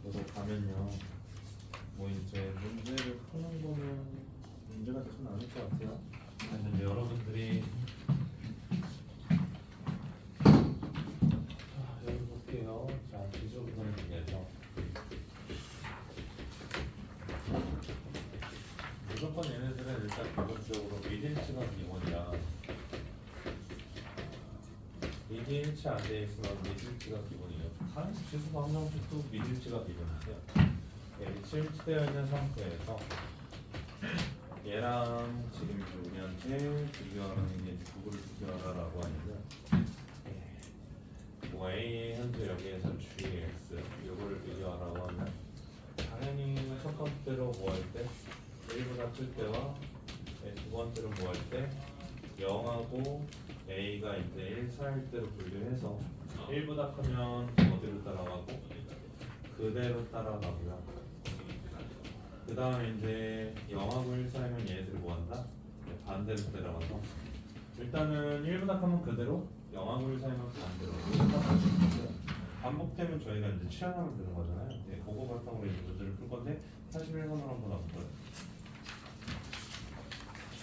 저도 가면요. 뭐 이제 문제를 푸는 거는 문제가 되진 않을 것 같아요. 그래서 이제 여러분들이 여기 볼게요. 자, 지수분을 중에서 무조건 얘네들은 일단 기본적으로 미들치가 기본이라 미들치 안 돼 있으면 미들치가 기본이에요. 다른 지수 방정식도 미들치가 기본이세요. 미들치되어 있는 상태에서 얘랑 지금 우리한테 비교하는 게 누구를 비교하라라고 하냐면 뭐 A 현재 여기에서 GX 이거를 비교하라고 하면 당연히 첫 번째로 뭐 할 때 1보다 클 때와 두 번째로 뭐 할 때 0하고 A가 이제 1, 4일 때로 분류해서 1보다 크면 어디로 따라가고 그대로 따라가고요. 그 다음에 이제 0하고 1 사이면 얘네들이 뭐한다? 반대로 따라가서 일단은 1보다 크면 그대로 0하고 1 사이면 반대로 반복되면 저희가 이제 치환하면 되는 거잖아요. 네, 그거 바탕으로 이제 문제를 풀 건데 81번으로 한번 와볼까요?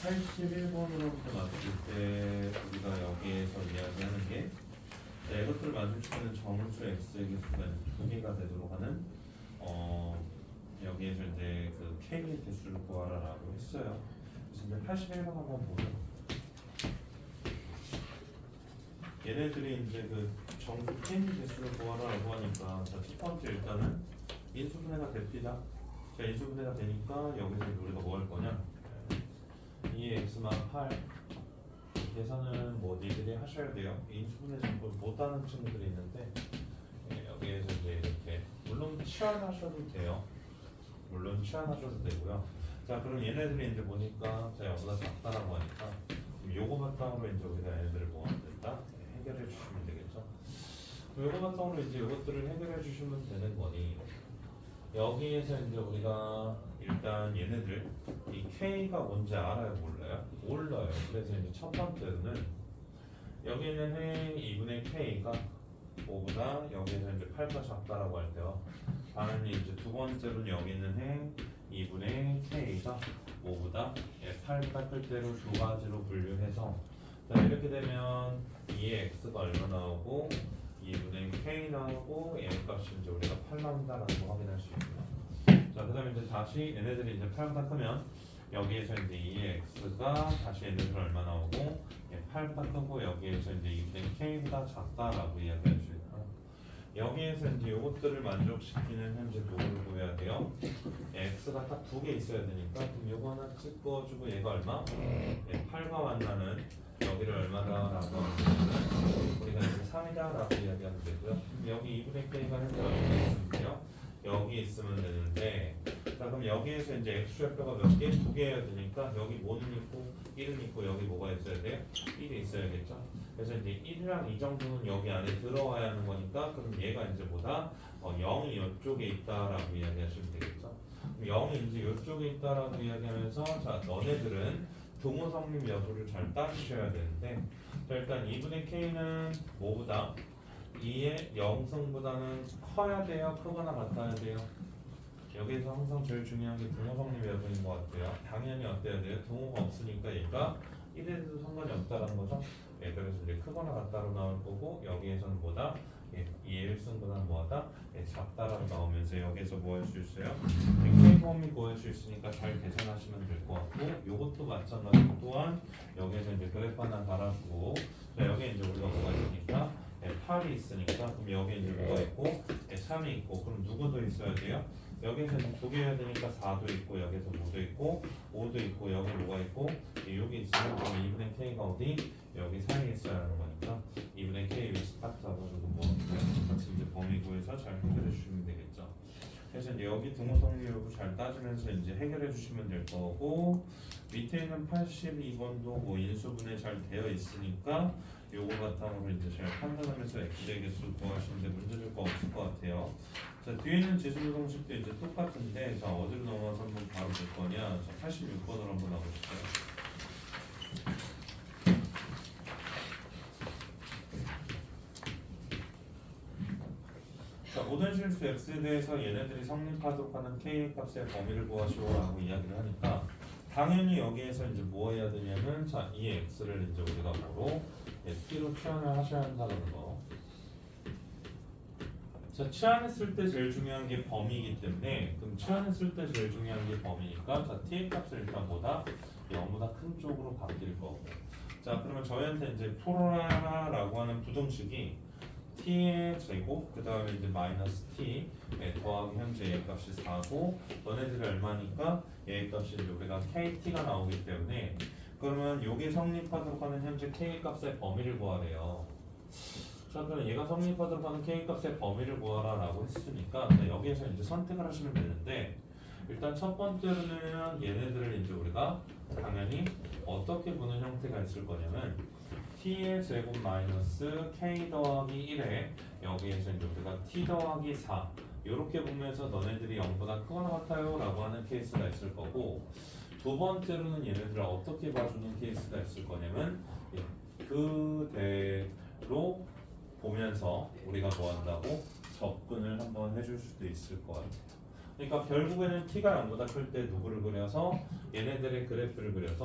81번으로부터 맞출 때 우리가 여기에서 이야기하는 게 이것들을 만족시키는 정수 x의 개수가 2개가 되도록 하는 여기에서 이제 그 k의 개수를 구하라라고 했어요. 그래서 이제 81번 한번 보죠. 얘네들이 이제 그 정수 k의 개수를 구하라라고 하니까 자, 첫 번째 일단은 인수분해가 됩니다. 자, 인수분해가 되니까 여기서 우리가 뭐 할 거냐? 2x만 8 계산은 뭐 니들이 하셔야 돼요. 인수분해 정보 못하는 친구들이 있는데 여기에서 이제 이렇게 물론 치환하셔도 돼요. 물론 치환하셔도 되고요. 자, 그럼 얘네들이 이제 보니까 자, 여기가 작다라고 하니까 그럼 요거 바탕으로 이제 우리가 얘네들을 뭐 하면 된다? 해결해 주시면 되겠죠. 요거 바탕으로 이제 요것들을 해결해 주시면 되는 거니 여기에서 이제 우리가 일단 얘네들 이 K가 뭔지 알아요? 몰라요? 몰라요. 그래서 이제 첫 번째는 여기는 행 2분의 K가 5보다 여기는 이제 8가 작다라고 할 때요. 당연히 이제 두 번째로는 여기는 행 2분의 K가 5보다 8가 클 때로 두 가지로 분류해서 자, 이렇게 되면 2의 X가 얼마 나오고 2분의 K 나오고 얘 값이 이제 우리가 8 나온다라는 거 확인할 수 있고요. 자, 그 다음에 이제 다시 얘네들이 이제 8보다 크면 여기에서 이제 2의 X가 다시 얘네들 얼마 나오고 8보다 크고 여기에서 이제 2분의 K보다 작다라고 이야기할 수 있고요. 여기에서 이제 요것들을 만족시키는 현재 누구를 구해야 돼요? X가 딱 두 개 있어야 되니까 그럼 요거 하나 찍어주고 얘가 얼마? 8과 만나는 여기를 얼마다라고 하면 우리가 이제 3이다라고 이야기하면 되고요. 여기 2분의 K가 현재 얼마 있으면 돼요? 여기 있으면 되는데 자, 그럼 여기에서 이제 X좌표가 몇 개? 2개 해야 되니까 여기 뭐는 있고 1은 있고 여기 뭐가 있어야 돼요? 1이 있어야겠죠. 그래서 이제 1이랑 이 정도는 여기 안에 들어와야 하는 거니까 그럼 얘가 이제 뭐다? 0이 이쪽에 있다라고 이야기하시면 되겠죠. 그럼 0이 이제 이쪽에 있다라고 이야기하면서 자, 너네들은 동호성립 여부를 잘 따지셔야 되는데 자, 일단 2분의 K는 뭐보다 2의 0승보다는 커야 돼요? 크거나 같아야 돼요? 여기서 항상 제일 중요한 게 동호성립 여부인 것 같아요. 당연히 어때야 돼요? 동호가 없으니까 얘가 1에도 상관이 없다라는 거죠. 그래서 이제 크거나 같다로 나올 거고 여기에서는 뭐다? 2의 1승보다는 뭐하다? 작다라고 나오면서 여기에서 뭐 할 수 있어요? K범위 구할 수 있으니까 잘 계산하시면 될 것 같고 요것도 마찬가지로 또한 여기에서 이제 그래프 하나 달아주고 자, 여기에 이제 우리가 뭐가 있으니까 8이 있으니까 그럼 여기에 이제 뭐가 있고 3이 있고 그럼 누구 더 있어야 돼요? 여기에서 두 개 해야 되니까 4도 있고 여기서 5도 있고 5도 있고 여기 뭐가 있고 여기 있으면 그럼 2분의 K가 어디? 여기 사이에 있어야 하는 거니까 2분의 K 위치 딱 잡아주고 뭐 같이 이제 범위 구해서 잘 해결해 주시면 되겠죠. 그래서 이제 여기 등호성립 여부 잘 따지면서 이제 해결해 주시면 될 거고 밑에 있는 82번도 뭐 인수분해 잘 되어 있으니까 요거 바탕으로 이제 잘 판단하면서 X의 개수 구하시는데 문제될 거 없을 것 같아요. 자, 뒤에 있는 지수분 공식도 이제 똑같은데 자, 어디로 넘어가서 한번 바로 볼 거냐? 자, 86번으로 한번 가보실까요? 자, 모든 실수 플러스 x에 대해서 얘네들이 성립하도록 하는 k 값의 범위를 구하시오라고 이야기를 하니까 당연히 여기에서 이제 뭐 해야 되냐면 자, 이 x를 이제 우리가 뭐로 t로 취환을 하셔야 한다는 거. 자, 취환했을 때 제일 중요한 게 범위이기 때문에 그럼 취환했을 때 제일 중요한 게 범위니까 자, t의 값을 일단 보다 0보다 큰 쪽으로 바뀔 거고. 자, 그러면 저희한테 이제 풀어라라고 하는 부등식이 t의 제곱 그 다음에 이제 마이너스 t 더하기 현재 얘 값이 4고 너네들이 얼마니까 얘 값이 이제 우리가 kt가 나오기 때문에 그러면 요게 성립하도록 하는 현재 k 값의 범위를 구하래요. 자, 그럼 얘가 성립하도록 하는 k 값의 범위를 구하라라고 했으니까 여기에서 이제 선택을 하시면 되는데 일단 첫 번째로는 얘네들을 이제 우리가 당연히 어떻게 보는 형태가 있을 거냐면 t의 제곱 마이너스 k 더하기 1에 여기에서 이제 우리가 t 더하기 4 이렇게 보면서 너네들이 0보다 크거나 같아요 라고 하는 케이스가 있을 거고 두 번째로는 얘네들을 어떻게 봐주는 케이스가 있을 거냐면 그대로 보면서 우리가 뭐 한다고 접근을 한번 해줄 수도 있을 것 같아요. 그러니까 결국에는 t가 0보다 클 때 누구를 그려서 얘네들의 그래프를 그려서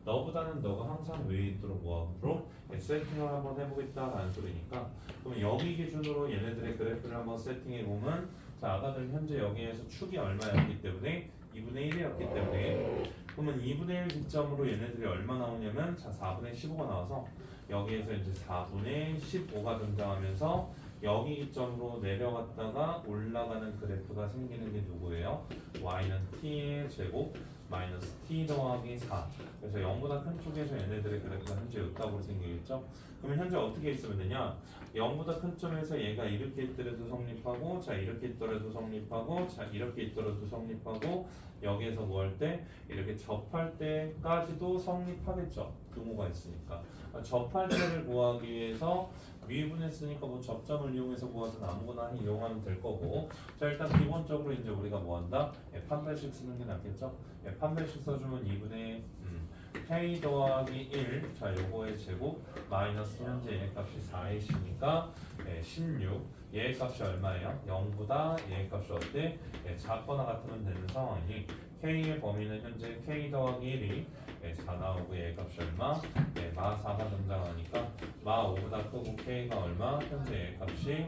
너보다는 너가 항상 위에 있도록 뭐하도록 세팅을 한번 해보겠다라는 소리니까 그러면 여기 기준으로 얘네들의 그래프를 한번 세팅해 보면 자, 아까는 현재 여기에서 축이 얼마였기 때문에 2분의 1이었기 때문에 그러면 2분의 1 기점으로 얘네들이 얼마 나오냐면 자, 4분의 15가 나와서 여기에서 이제 4분의 15가 등장하면서 여기 기점으로 내려갔다가 올라가는 그래프가 생기는 게 누구예요? y는 t의 제곱 마이너스 t 더하기 4 그래서 0보다 큰 쪽에서 얘네들의 그래프가 현재 이따구로 생기겠죠? 그러면 현재 어떻게 있으면 되냐? 0보다 큰 점에서 얘가 이렇게 있더라도 성립하고 자 이렇게 있더라도 성립하고 자 이렇게 있더라도 성립하고 여기에서 뭐 할 때 이렇게 접할 때까지도 성립하겠죠? 규모가 있으니까 접할 때를 구하기 위해서 미분했으니까 뭐 접점을 이용해서 구하든 아무거나 이용하면 될 거고 자 일단 기본적으로 이제 우리가 뭐 한다? 판별식 쓰는 게 낫겠죠? 판별식 써주면 2분의 k 더하기 1 자 요거의 제곱 마이너스 현재 얘 값이 4x니까 16 얘 값이 얼마예요? 0보다 얘 값이 어때? 작거나 같으면 되는 상황이니 k의 범위는 현재 k 더하기 1이 4 나오고 얘 값이 얼마? 마 4가 등장하니까 마 5보다 크고 k가 얼마? 현재 얘 값이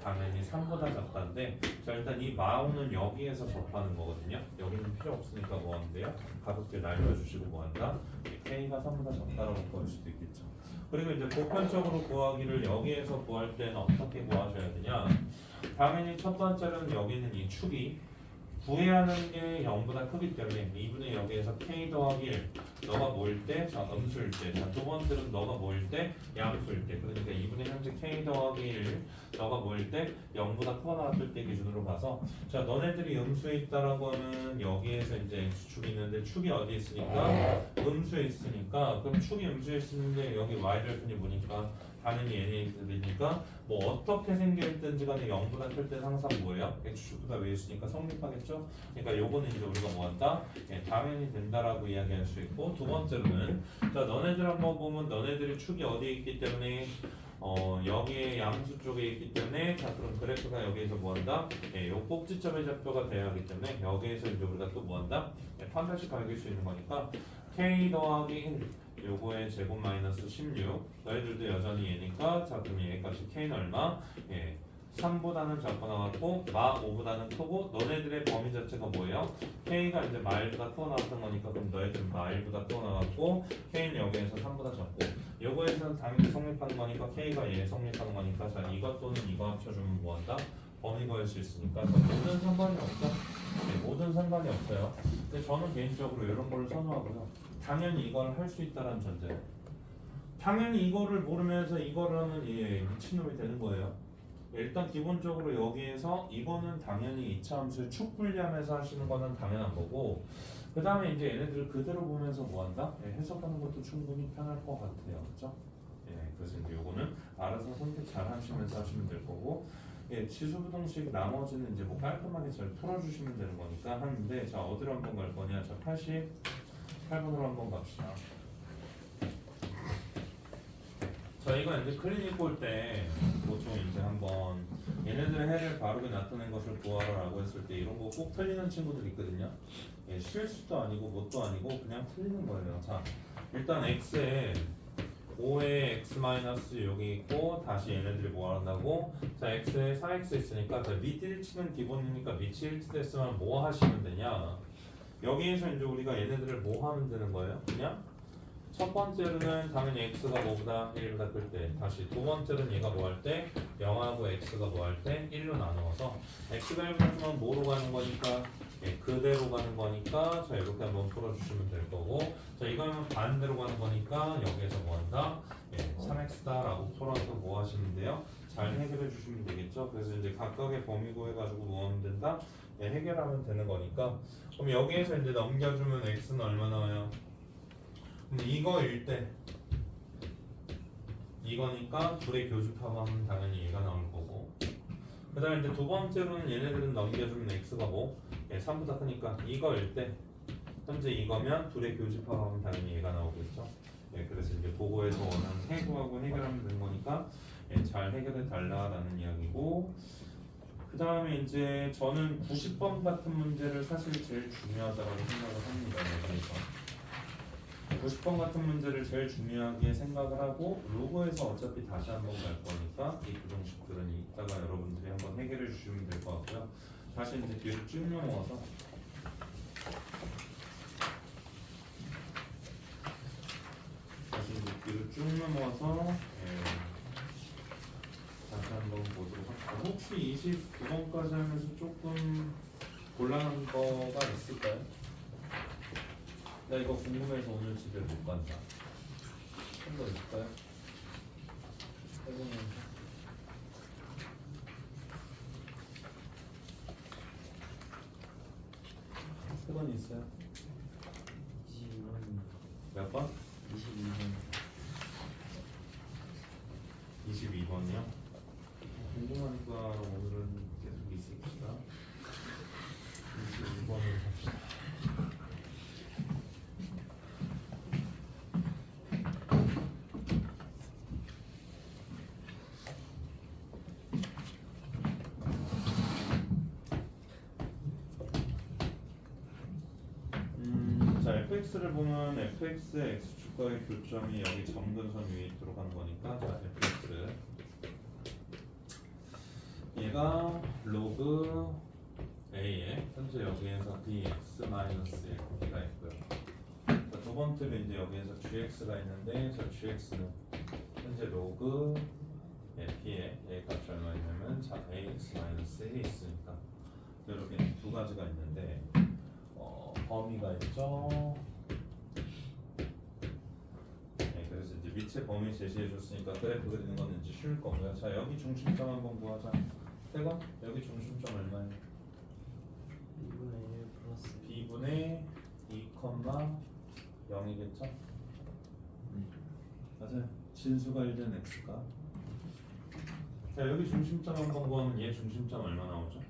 당연히 3보다 작다인데 자 일단 이 마오는 여기에서 접하는 거거든요. 여기는 필요 없으니까 뭐 하는데요? 가볍게 날려주시고 뭐 한다? k가 3보다 작다라고 구할 수도 있겠죠. 그리고 이제 보편적으로 구하기를 여기에서 구할 때는 어떻게 구하셔야 되냐? 당연히 첫 번째로는 여기는 이 축이 구해야 하는 게 0보다 크기 때문에 2분의 여기에서 k 더하기 1 너가 뭐일 때? 자 음수일 때. 자 두 번째는 너가 뭐일 때? 양수일 때. 그러니까 2분의 현재 k 더하기 1 너가 뭐일 때? 0보다 크거나 같을 때 기준으로 봐서 자 너네들이 음수에 있다라고 하면 여기에서 이제 x축이 있는데 축이 어디 있으니까? 음수에 있으니까 그럼 축이 음수에 있는데 여기 y절편이 보니까 당연히 얘네들이니까 뭐 어떻게 생겨있든지 간에 0보다 클 때는 항상 뭐예요? x축보다 위에 있으니까 성립하겠죠? 그러니까 요거는 이제 우리가 뭐 한다? 당연히 된다라고 이야기할 수 있고 두 번째로는 자 너네들 한번 보면 너네들이 축이 어디에 있기 때문에 여기에 양수 쪽에 있기 때문에 자 그럼 그래프가 여기에서 뭐 한다? 요 꼭지점의 좌표가 돼야 하기 때문에 여기에서 이제 우리가 또 뭐 한다? 판별식 밝힐 수 있는 거니까 k 더하기 1 요거의 제곱 마이너스 16 너희들도 여전히 얘니까 자 그럼 얘 값이 k는 얼마? 3보다는 작거나 같고 마 5보다는 크고 너네들의 범위 자체가 뭐예요? k가 이제 마일보다 크고 나왔던 거니까 그럼 너희들은 마일보다 크고 나왔고 k는 여기에서 3보다 작고 요거에서는 당연히 성립하는 거니까 k가 얘 성립하는 거니까 자 이것 또는 이거 합쳐주면 뭐한다? 범위 구할 수 있으니까 모든 상관이 없죠? 모든 상관이 없어요. 근데 저는 개인적으로 이런 걸 선호하고요. 당연히 이걸 할 수 있다는 전제. 당연히 이거를 모르면서 이거를 하면 미친놈이 되는 거예요. 일단 기본적으로 여기에서 이거는 당연히 2차 함수의 축 분리하면서 하시는 거는 당연한 거고 그 다음에 이제 얘네들 그대로 보면서 뭐 한다? 해석하는 것도 충분히 편할 것 같아요. 그렇죠? 그래서 이제 요거는 알아서 선택 잘 하시면서 하시면 될 거고 지수부등식 나머지는 이제 뭐 깔끔하게 잘 풀어주시면 되는 거니까 하는데 자 어디로 한번 갈 거냐? 자 88번으로 한번 갑시다. 자, 이거 이제 클리닉 볼 때 보통 이제 한번 얘네들의 해를 바르게 나타낸 것을 구하라라고 했을 때 이런 거 꼭 틀리는 친구들 있거든요. 예, 실수도 아니고 뭣도 아니고 그냥 틀리는 거예요. 자, 일단 x에 5에 x 마이너스 여기 있고 다시 얘네들이 뭐 한다고? 자, x에 4x 있으니까 자, 밑 1치는 기본이니까 밑이 1치 됐으면 뭐 하시면 되냐? 여기에서 이제 우리가 얘네들을 뭐 하면 되는 거예요? 그냥 첫 번째로는 당연히 x가 뭐보다 1보다 클 때, 다시 두 번째로는 얘가 뭐 할 때 0하고 x가 뭐 할 때 1로 나누어서 x가 1보다 크면 뭐로 가는 거니까 예, 그대로 가는 거니까 자 이렇게 한번 풀어주시면 될 거고, 자 이거는 반대로 가는 거니까 여기에서 뭐 한다? 예, 3x다 라고 풀어서 뭐 하시면 돼요? 잘 해결해 주시면 되겠죠. 그래서 이제 각각의 범위 구해가지고 뭐 하면 된다? 예, 해결하면 되는 거니까. 그럼 여기에서 이제 넘겨주면 x는 얼마 나와요? 근데 이거일 때 이거니까 둘의 교집합하면 당연히 얘가 나올 거고, 그 다음에 이제 두 번째로는 얘네들은 넘겨주면 x가 뭐? 예, 3보다 크니까 이거일 때 현재 이거면 둘의 교집합하면 당연히 얘가 나오겠죠. 예, 그래서 이제 보고에서 원하는 해구하고 해결하면 되는 거니까 예, 잘 해결해 달라라는 이야기고, 그 다음에 이제 저는 90번 같은 문제를 사실 제일 중요하다고 생각을 합니다. 그래서 90번 같은 문제를 제일 중요하게 생각을 하고 로그에서 어차피 다시 한번 갈 거니까 이 부정식들은 이따가 여러분들이 한번 해결해 주시면 될 것 같고요. 다시 이제 뒤로 쭉 넘어와서 다시 한번 보도록 할게요. 혹시 29번까지 하면서 조금 곤란한 거가 있을까요? 나 이거 궁금해서 오늘 집에 못 간다. 한 거 있을까요? 해보면서. 세 번 있어요? 22번. 몇 번? 22번. 22번이요? 궁금하니까 오늘은 계속 있읍시다. 22번을 합시다. 자, fx를 보면 fx의 x축과의 교점이 여기 점근선 위에 있도록 하는 거니까 자, fx 얘가 로그 a에 현재 여기에서 bx-1가 있고요. 자, 두 번째로 이제 여기에서 gx가 있는데 저 gx는 현재 로그 b에 a 값이 얼마 있냐면 자, ax-1이 있으니까 이렇게 두 가지가 있는데 범위가 있죠. 네, 그래서 이제 밑에 범위 제시해줬으니까 그래프 그리는 건 이제 쉬울 거고요. 자, 여기 중심점 한번 구하자. 세건 여기 중심점 얼마예요? 2분의 1 플러스 b분의 2, 0이겠죠? 맞아요. 진수가 1된 x가. 자, 여기 중심점 한번 구하면 얘 중심점 얼마 나오죠?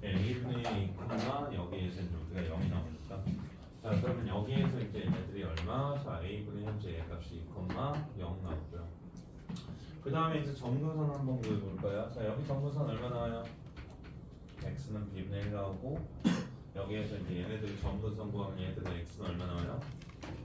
a분의 2, 여기에서 이제 우리가 0이 나오니까 자 그러면 여기에서 이제 얘네들이 얼마? 자 a분의 현재 얘 값이 2, 0 나오고요. 그 다음에 이제 점근선 한번 구해볼까요? 자 여기 점근선 얼마 나와요? x는 b분의 1 나오고 여기에서 이제 얘네들이 점근선 구하면 얘네들은 x는 얼마 나와요?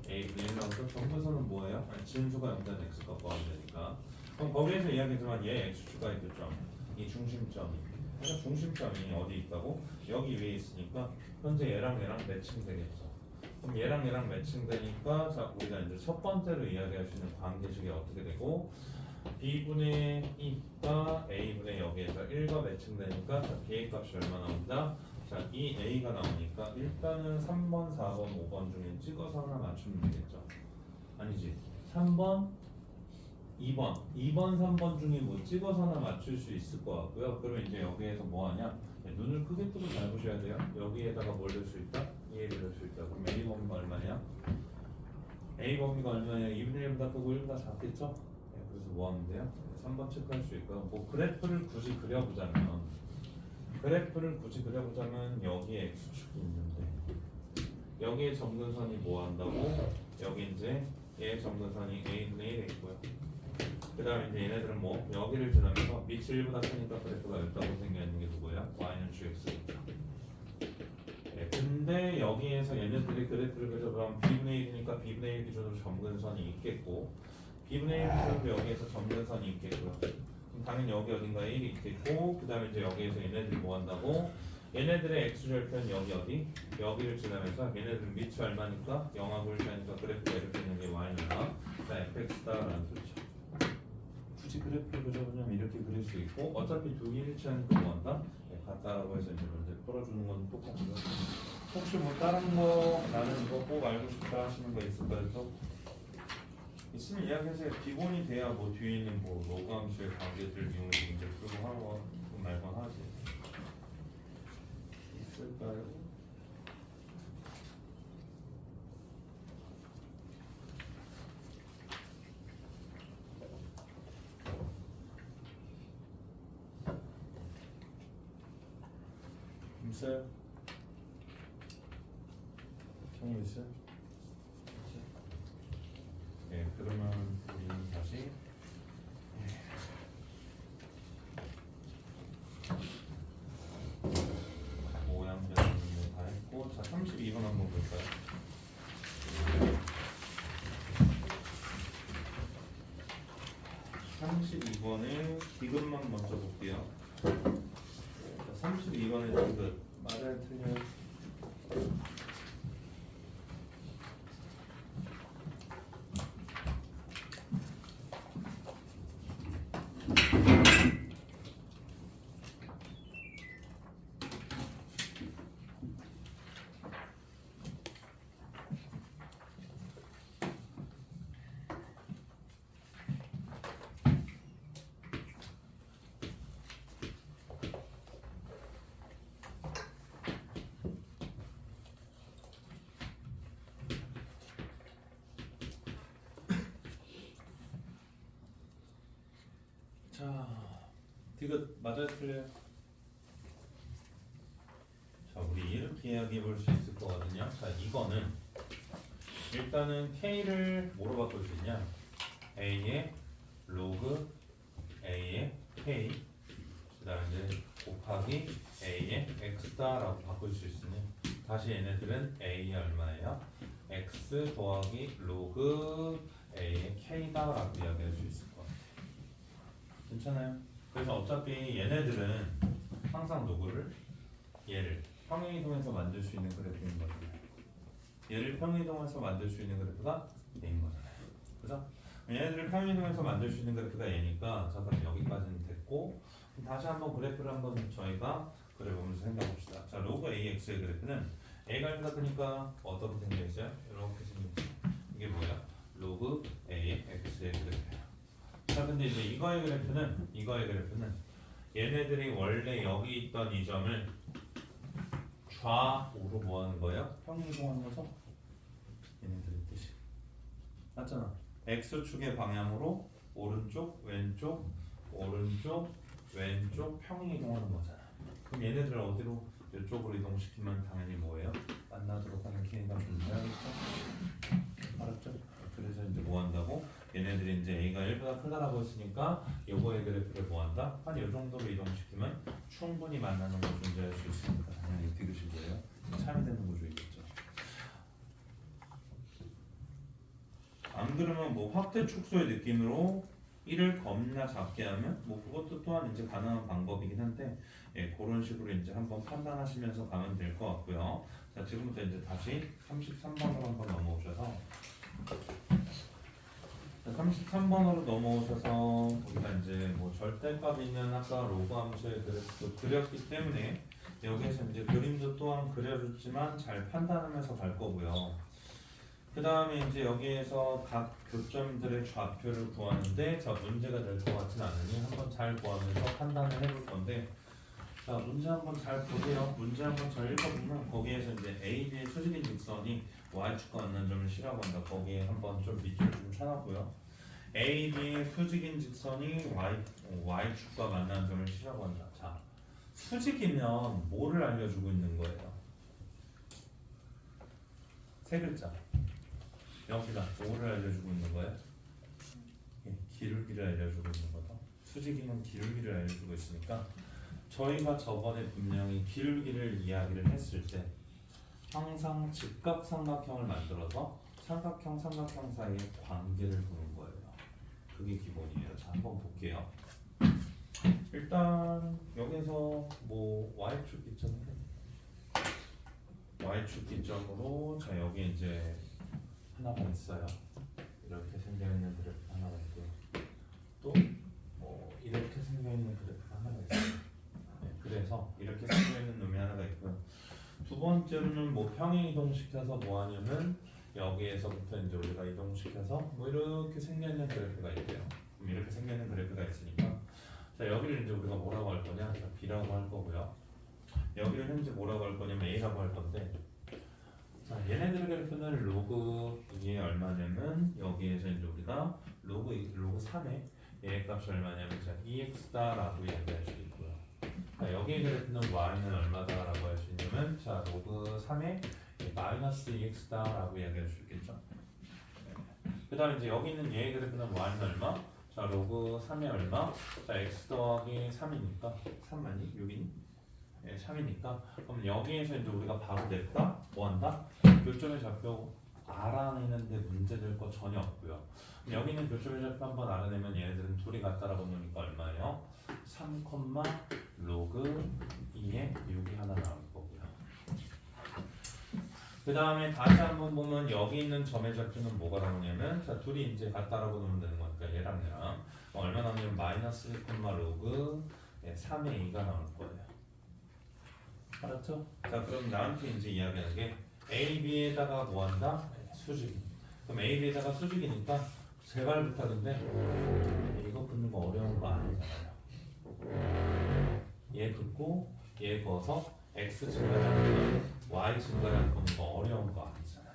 a분의 1 나오고 점근선은 뭐예요? 아니, 진수가 0된 x가 구하면 되니까. 그럼 거기에서 이야기했지만 얘 x축과의 교점 이 중심점이 그러니까 중심점이 어디 있다고? 여기 위에 있으니까 현재 얘랑 매칭되겠죠. 그럼 얘랑 매칭되니까 자 우리가 이제 첫 번째로 이야기할 수 있는 관계식이 어떻게 되고 b분의 2가 a분의 여기에서 1과 매칭되니까 자 b의 값이 얼마 나온다? 자 이 a가 나오니까 일단은 3번, 4번, 5번 중에 찍어서 하나 맞추면 되겠죠. 아니지 3번 2번, 3번 중에 뭐 찍어서 하나 맞출 수 있을 것 같고요. 그러면 이제 여기에서 뭐 하냐? 눈을 크게 뜨고 잘 보셔야 돼요. 여기에다가 뭘 넣을 수 있다? 얘를 넣을 수 있다. 그럼 A 범위가 얼마냐? A 범위가 얼마냐? 2분의 1보다 크고 1보다 작겠죠? 네, 그래서 뭐 하면 돼요? 3번 체크할 수 있고요. 뭐 그래프를 굳이 그려보자면 여기에 X축이 있는데 여기에 점근선이 뭐 한다고? 여기 이제 얘 점근선이 a분의 1에 있고요. 그 다음에 이제 얘네들은 뭐 여기를 지나면서 밑이 1보다 크니까 그래프가 넓다고 생겨있는 게 누구예요? y는 qx니까. 네, 근데 여기에서 얘네들이 그래프를 그려보면 b분의 1이니까 b분의 1 기준으로 점근선이 있겠고 b분의 1 기준으로 여기에서 점근선이 있겠고요. 그럼 당연히 여기 어딘가에 1이 있겠고 그 다음에 이제 여기에서 얘네들이 뭐 한다고? 얘네들의 x절편 여기 어디? 여기를 지나면서 얘네들은 밑이 얼마니까? 0하고 1이니까 그래프가 이렇게 있는 게 y니까 fx다라는 소리죠. 굳이 그래프를 그려보면 이렇게 그릴 수 있고 어차피 두 일치하니까 뭐 한다? 같다라고 해서 이제 문제 풀어주는 건 똑같고요. 혹시 뭐 다른 거 나는 이거 꼭 알고 싶다 하시는 거 있을까요? 또? 있으면 이야기하세요. 기본이 돼야 뭐 뒤에 있는 뭐 로그 함수의 관계들 이용해서 문제 풀고 하는 거 말건 하지. 있을까요? 있어요? 경우 있어요? 네, 그러면 우리는 다시 모양대로 다 했고 자 32번 한번 볼까요? 32번에 디귿만 먼저 볼게요. 32번에 디귿 맞아요 틀려요? 자, 디귿 맞아요 틀려요? 자, 우리 이렇게 이야기해 볼 수 있을 거거든요. 자, 이거는 일단은 k를 뭐로 바꿀 수 있냐? a의 로그 a의 k 그다음에 이제 곱하기 a의 x다라고 바꿀 수 있으니 다시 얘네들은 a의 얼마예요? x 더하기 로그 a의 k다라고 이야기할 수 있을 것 같아요. 괜찮아요? 그래서 어차피 얘네들은 항상 누구를? 얘를 평행이동해서 만들 수 있는 그래프인 거잖아요. 얘를 평행이동해서 만들 수 있는 그래프가 얘인 거잖아요. 그죠? 얘네들을 평행이동해서 만들 수 있는 그래프가 얘니까 자 그럼 여기까지는 됐고 다시 한번 그래프를 한번 저희가 그려보면서 생각해봅시다. 자 로그 AX의 그래프는 A가 1보다 크니까 어떻게 생겨있어요? 이렇게 생겨있어요. 이게 뭐야? 로그 AX의 그래프예요. 자 근데 이제 이거의 그래프는 얘네들이 원래 여기 있던 이 점을 좌우로 뭐 하는 거예요? 평행이동하는 거죠? 얘네들의 뜻이 맞잖아. X축의 방향으로 오른쪽, 왼쪽, 오른쪽, 왼쪽 평행이동하는 거잖아. 그럼 얘네들을 어디로? 이쪽으로 이동시키면 당연히 뭐예요? 만나도록 하는 K가 존재하겠죠? 알았죠? 그래서 이제 뭐 한다고? 얘네들이 이제 A가 1보다 크다라고 했으니까 요거의 그래프를 뭐 한다? 한 요 정도로 이동시키면 충분히 만나는 거 존재할 수 있으니까 당연히 디귿일 거예요. 참여되는 구조이겠죠. 안 그러면 뭐 확대 축소의 느낌으로 1을 겁나 작게 하면 뭐 그것도 또한 이제 가능한 방법이긴 한데 예, 그런 식으로 이제 한번 판단하시면서 가면 될 것 같고요. 자 지금부터 이제 다시 33번으로 한번 넘어오셔서 33번으로 넘어오셔서 거기가 이제 뭐 절대값 있는 아까 로그 함수의 그래프도 그렸기 때문에 여기에서 이제 그림도 또한 그려줬지만 잘 판단하면서 갈 거고요. 그 다음에 이제 여기에서 각 교점들의 좌표를 구하는데 자 문제가 될 것 같진 않으니 한번 잘 구하면서 판단을 해볼 건데 자 문제 한번 잘 보세요. 문제 한번 잘 읽어보면 거기에서 이제 AB의 수직인 직선이 Y축과 만난 점을 C라고 한다. 거기에 한번 좀 밑줄 좀 쳐놨고요. AB의 수직인 직선이 Y축과 만난 점을 C라고 한다. 자 수직이면 뭐를 알려주고 있는 거예요? 세 글자. 여기다 뭐를 알려주고 있는 거예요? 예, 기울기를 알려주고 있는 거죠. 수직이는 기울기를 알려주고 있으니까 저희가 저번에 분명히 기울기를 이야기를 했을 때 항상 직각삼각형을 만들어서 삼각형 사이의 관계를 보는 거예요. 그게 기본이에요. 자, 한번 볼게요. 일단 여기서 뭐 y축 기점으로 자 여기 이제 하나가 있어요. 이렇게 생겨있는 그래프 하나가 있고요. 또 이렇게 생겨있는 그래프 하나가 있어요. 네, 그래서 이렇게 생겨있는 놈이 하나가 있고요. 두 번째로는 뭐 평행 이동시켜서 뭐 하냐면 여기에서부터 이제 우리가 이동시켜서 뭐 이렇게 생겨있는 그래프가 있대요. 그럼 이렇게 생겨있는 그래프가 있으니까 자 여기를 이제 우리가 뭐라고 할 거냐? 자, B라고 할 거고요. 여기를 현재 뭐라고 할 거냐면 A라고 할 건데 자 얘네들의 그래프는 로그 2에 얼마냐면 여기에서 이제 우리가 로그 3에 얘 값이 얼마냐면 자 2x다라고 얘기할 수 있고요. 자 여기의 그래프는 y는 얼마다라고 할 수 있냐면 자 로그 3에 마이너스 2x다라고 이야기할 수 있겠죠. 그 다음에 이제 여기 있는 얘의 그래프는 y는 얼마? 자 로그 3에 얼마? 자 x 더하기 3이니까 3만이 6이니? 네, 3이니까 그럼 여기에서 이제 우리가 바로 냈다? 뭐한다? 교점의 좌표 알아내는데 문제될 거 전혀 없고요. 여기 있는 교점의 좌표 한번 알아내면 얘네들은 둘이 같다라고 놓으니까 얼마예요? 3, 로그 2에 6이 하나 나올 거고요. 그 다음에 다시 한번 보면 여기 있는 점의 좌표는 뭐가 나오냐면 자 둘이 이제 같다라고 놓으면 되는 거니까 얘랑 얘랑 얼마 나오냐면 마이너스 1, 로그 3의 2가 나올 거예요. 알았죠? 자 그럼 나한테 이제 이야기하는 게 A, B에다가 뭐한다? 수직. 그럼 A, B에다가 수직이니까 제발 부탁인데 이거 붙는 거 어려운 거 아니잖아요. 얘 붙고 얘 거서 X 증가량 Y 증가량 보는 거 어려운 거 아니잖아요.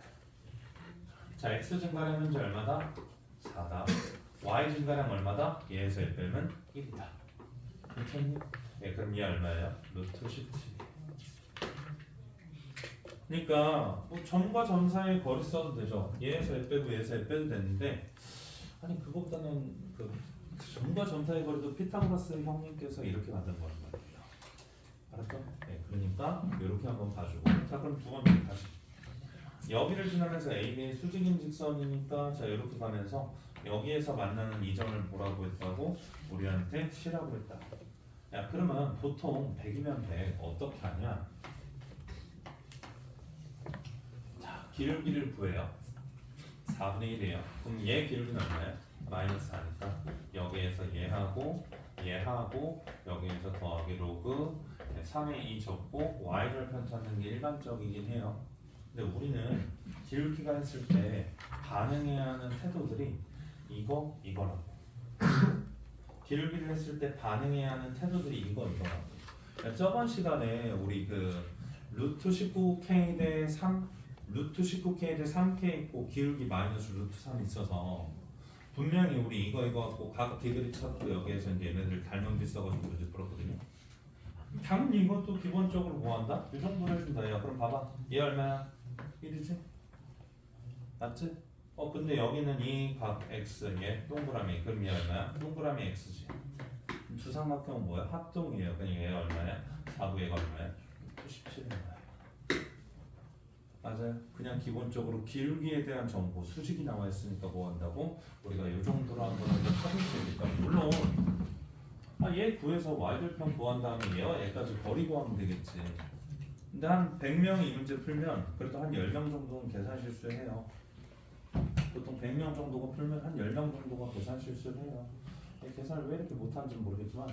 자 X 증가량 현재 얼마다? 4다. Y 증가량 얼마다? 얘에서 1 빼면 1이다. 괜찮니? 예, 그럼 얘 얼마예요? 루트 17. 그러니까 뭐 점과 점 사이의 거리 써도 되죠. 얘에서 에 빼고 얘에서 에 빼도 되는데 아니 그것보다는 그 점과 점 사이의 거리도 피타고라스 형님께서 이렇게 만든 거란 말이에요. 알았죠? 네, 그러니까 이렇게 한번 봐주고 자 그럼 두 번째 다시 여기를 지나면서 AB의 수직인 직선이니까 자 이렇게 가면서 여기에서 만나는 이 점을 뭐라고 했다고? 우리한테 C라고 했다. 야 그러면 보통 100이면 100 어떻게 하냐? 기울기를 구해요. 4분의 1이에요. 그럼 얘 기울기는 얼마예요? 마이너스 4니까 여기에서 얘하고 여기에서 더하기 로그 3의 2 적고 y절편 찾는 게 일반적이긴 해요. 근데 우리는 기울기가 했을 때 반응해야 하는 태도들이 이거라고. 기울기를 했을 때 반응해야 하는 태도들이 이거라고. 그러니까 저번 시간에 우리 그 루트 19k 대 3 루트 19k 대 3k 있고 기울기 마이너스 루트 3 있어서 분명히 우리 이거 갖고 각 디그리 찾고 여기에서 이제 얘네들 닮은 비싸가지고 문제 풀었거든요. 당연히 이것도 기본적으로 뭐 한다? 이 정도로 해준다. 야 그럼 봐봐 얘 얼마야? 1이지? 맞지? 근데 여기는 이 각 x 얘 동그라미 그럼 얘 얼마야? 동그라미 x지. 두 삼각형은 뭐야? 합동이에요. 그러니까 얘 얼마야? 4부 얘가 얼마야? 97인 거야. 맞아요. 그냥 기본적으로 기울기에 대한 정보 수직이 나와 있으니까 뭐 한다고? 우리가 이 정도로 한번 찾을 수 있으니까 물론 얘 구해서 y절편 구한 다음에 얘와 얘까지 거리 구하면 되겠지. 근데 한 100명이 이 문제 풀면 그래도 한 10명 정도는 계산 실수해요. 보통 100명 정도가 풀면 한 10명 정도가 계산 실수를 해요. 계산을 왜 이렇게 못하는지 모르겠지만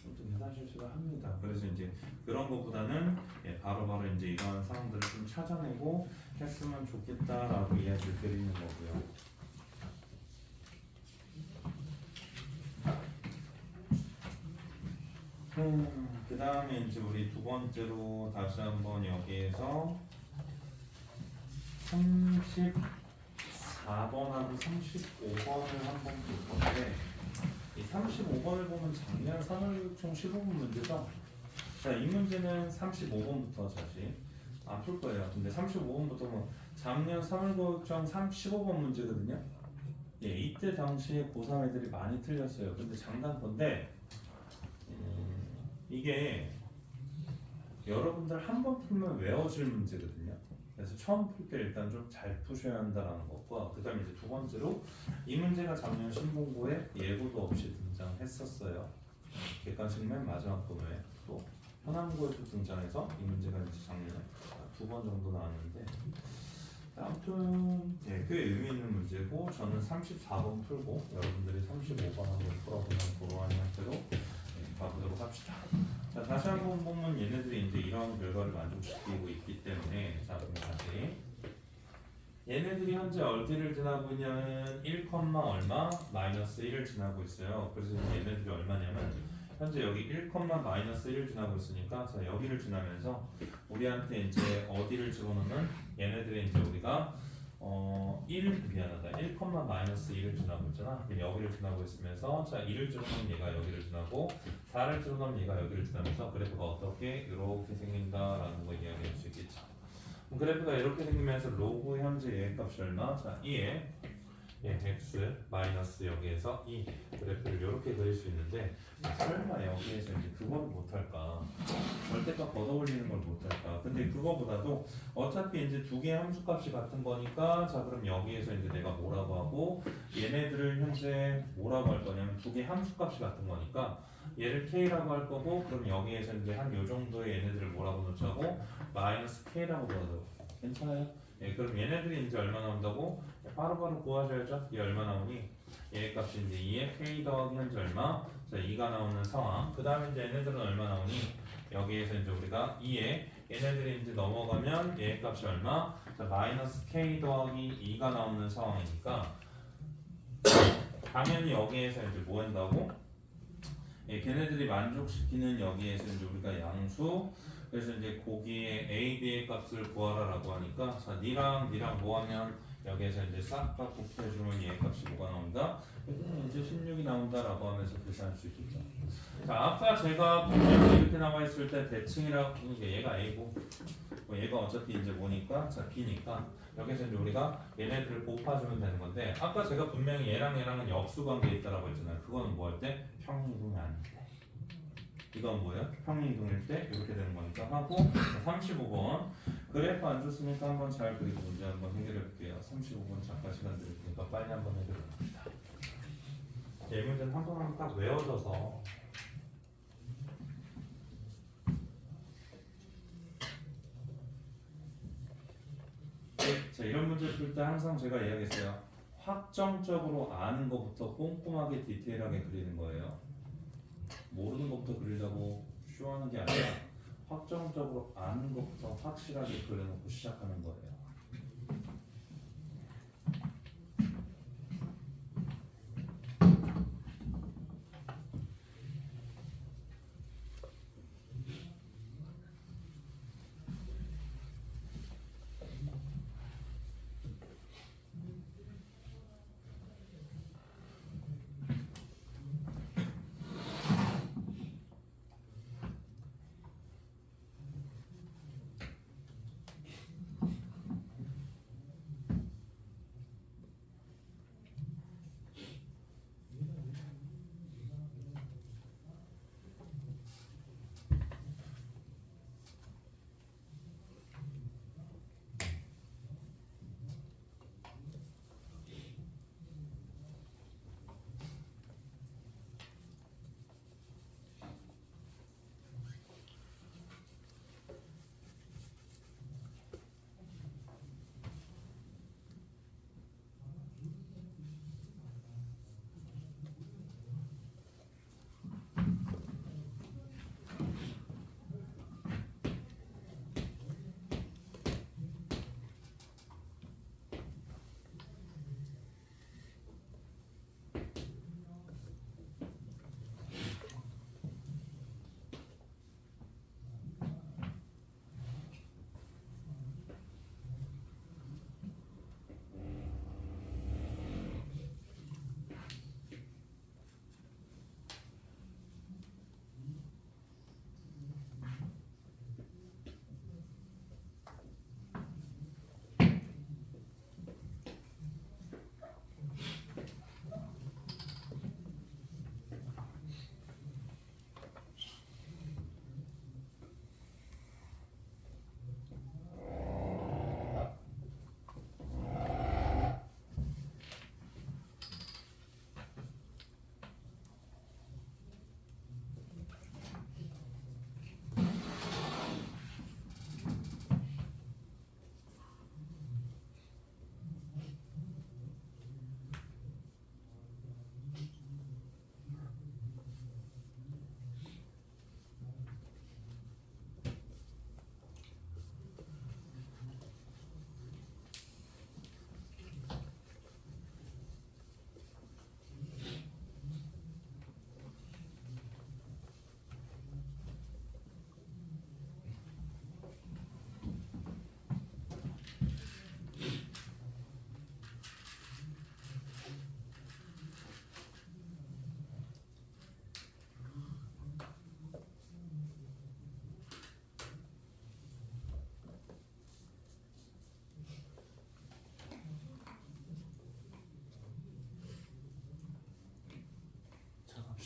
아무튼 계산 실수를 합니다. 그래서 이제 그런 것보다는 바로바로 이제 이러한 상황들을 좀 찾아내고 했으면 좋겠다라고 이야기를 드리는 거고요. 그 다음에 이제 우리 두 번째로 다시 한번 여기에서 34번하고 35번을 한번 볼 건데 이 35번을 보면 작년 3월 총 15분 문제죠. 자, 이 문제는 35번부터 다시 안 풀 거예요. 근데 35번부터 뭐 작년 3월 교육청 15번 문제거든요. 예, 이때 당시에 고3 애들이 많이 틀렸어요. 근데 장단건데 이게 여러분들 한 번 풀면 외워질 문제거든요. 그래서 처음 풀 때 일단 좀 잘 푸셔야 한다라는 것과 그 다음에 이제 두 번째로 이 문제가 작년 신봉고에 예고도 없이 등장했었어요. 객관식 맨 마지막 번호에 또 현암고에도 등장해서 이 문제가 이제 작년에 2번 정도 나왔는데 아무튼 예, 꽤 의미 있는 문제고 저는 34번 풀고 여러분들이 35번 한번 풀어보는 그러한 형태로 가보도록 합시다. 자, 다시 한번 보면 얘네들이 이제 이런 결과를 만족시키고 있기 때문에 자, 그럼 다시 얘네들이 현재 어디를 지나고 있냐면 1, 얼마? 마이너스 1을 지나고 있어요. 그래서 얘네들이 얼마냐면 현재 여기 1, 마이너스 1을 지나고 있으니까 자, 여기를 지나면서 우리한테 이제 어디를 집어넣으면 얘네들이 이제 우리가 1 마이너스 1을 지나고 있잖아. 그럼 여기를 지나고 있으면서 자 1을 집어넣으면 얘가 여기를 지나고 4를 집어넣으면 얘가 여기를 지나면서 그래프가 어떻게 이렇게 생긴다라는 거 이야기할 수 있겠죠. 그래프가 이렇게 생기면서 로그 현재 얘 값이 얼마? 자 2에 x 마이너스 여기에서 2 그래프를 이렇게 그릴 수 있는데 설마 여기에서 이제 그거를 못할까? 절대값 걷어올리는 걸 못할까? 근데 그거보다도 어차피 이제 두 개의 함수값이 같은 거니까 자 그럼 여기에서 이제 내가 뭐라고 하고 얘네들을 현재 뭐라고 할 거냐면 두 개의 함수값이 같은 거니까 얘를 k라고 할 거고 그럼 여기에서 이제 한 요 정도의 얘네들을 뭐라고 놓자고 마이너스 k라고 넣어도 괜찮아요? 예, 그럼 얘네들이 이제 얼마 나온다고? 바로바로 구하셔야죠. 얘 얼마 나오니? 얘 값이 이제 2에 k 더하기 현재 얼마? 자 2가 나오는 상황. 그 다음에 이제 얘네들은 얼마 나오니? 여기에서 이제 우리가 2에 얘네들이 이제 넘어가면 얘 값이 얼마? 자 마이너스 k 더하기 2가 나오는 상황이니까 당연히 여기에서 이제 뭐 한다고? 예, 걔네들이 만족시키는 여기에서 이제 우리가 양수 그래서 이제 거기에 a, b의 값을 구하라라고 하니까 자 니랑 뭐 하면 여기에서 이제 싹 다 곱해주면 얘 값이 뭐가 나온다? 이제 16이 나온다라고 하면서 계산할 수 있겠죠. 자 아까 제가 분명히 이렇게 나와 있을 때 대칭이라고 하는 게 얘가 a고 뭐 얘가 어차피 이제 뭐니까 자 b니까 여기서 이제 우리가 얘네들을 곱해주면 되는 건데 아까 제가 분명히 얘랑은 역수 관계에 있다라고 했잖아요. 그거는 뭐 할 때 평행이동이 아닌데 이건 뭐예요? 평행이동일 때 이렇게 되는 거니까 하고 35번 그래프 안 좋습니까? 한번 잘 그리고 문제 한번 해결해 볼게요. 35번 잠깐 시간 드릴 테니까 빨리 한번 해결해 봅시다. 이 문제는 한 번 하면 딱 외워져서 자 이런 문제 풀 때 항상 제가 이야기했어요. 확정적으로 아는 것부터 꼼꼼하게 디테일하게 그리는 거예요. 모르는 것부터 그리려고 쇼하는 게 아니라 확정적으로 아는 것부터 확실하게 그려놓고 시작하는 거예요.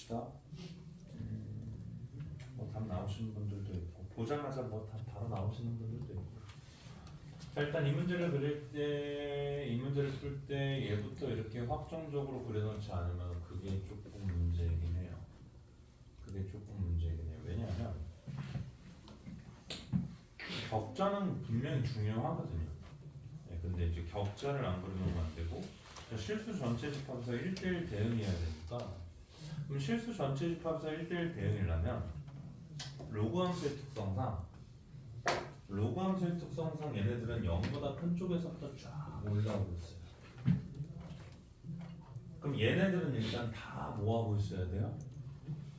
봅시다. 뭐 답 나오시는 분들도 있고 보자마자 뭐 답 바로 나오시는 분들도 있고. 자 일단 이 문제를 그릴 때, 이 문제를 풀 때 얘부터 이렇게 확정적으로 그려놓지 않으면 그게 조금 문제이긴 해요. 그게 조금 문제이긴 해요. 왜냐하면 격자는 분명히 중요하거든요. 네, 근데 이제 격자를 안 그려놓으면 안 되고 실수 전체 집합에서 1대1 대응해야 되니까 그럼 실수 전체 집합에서 1대1 대응이려면 로그 함수의 특성상 얘네들은 0보다 큰 쪽에서부터 쫙 올라오고 있어요. 그럼 얘네들은 일단 다 뭐하고 있어야 돼요?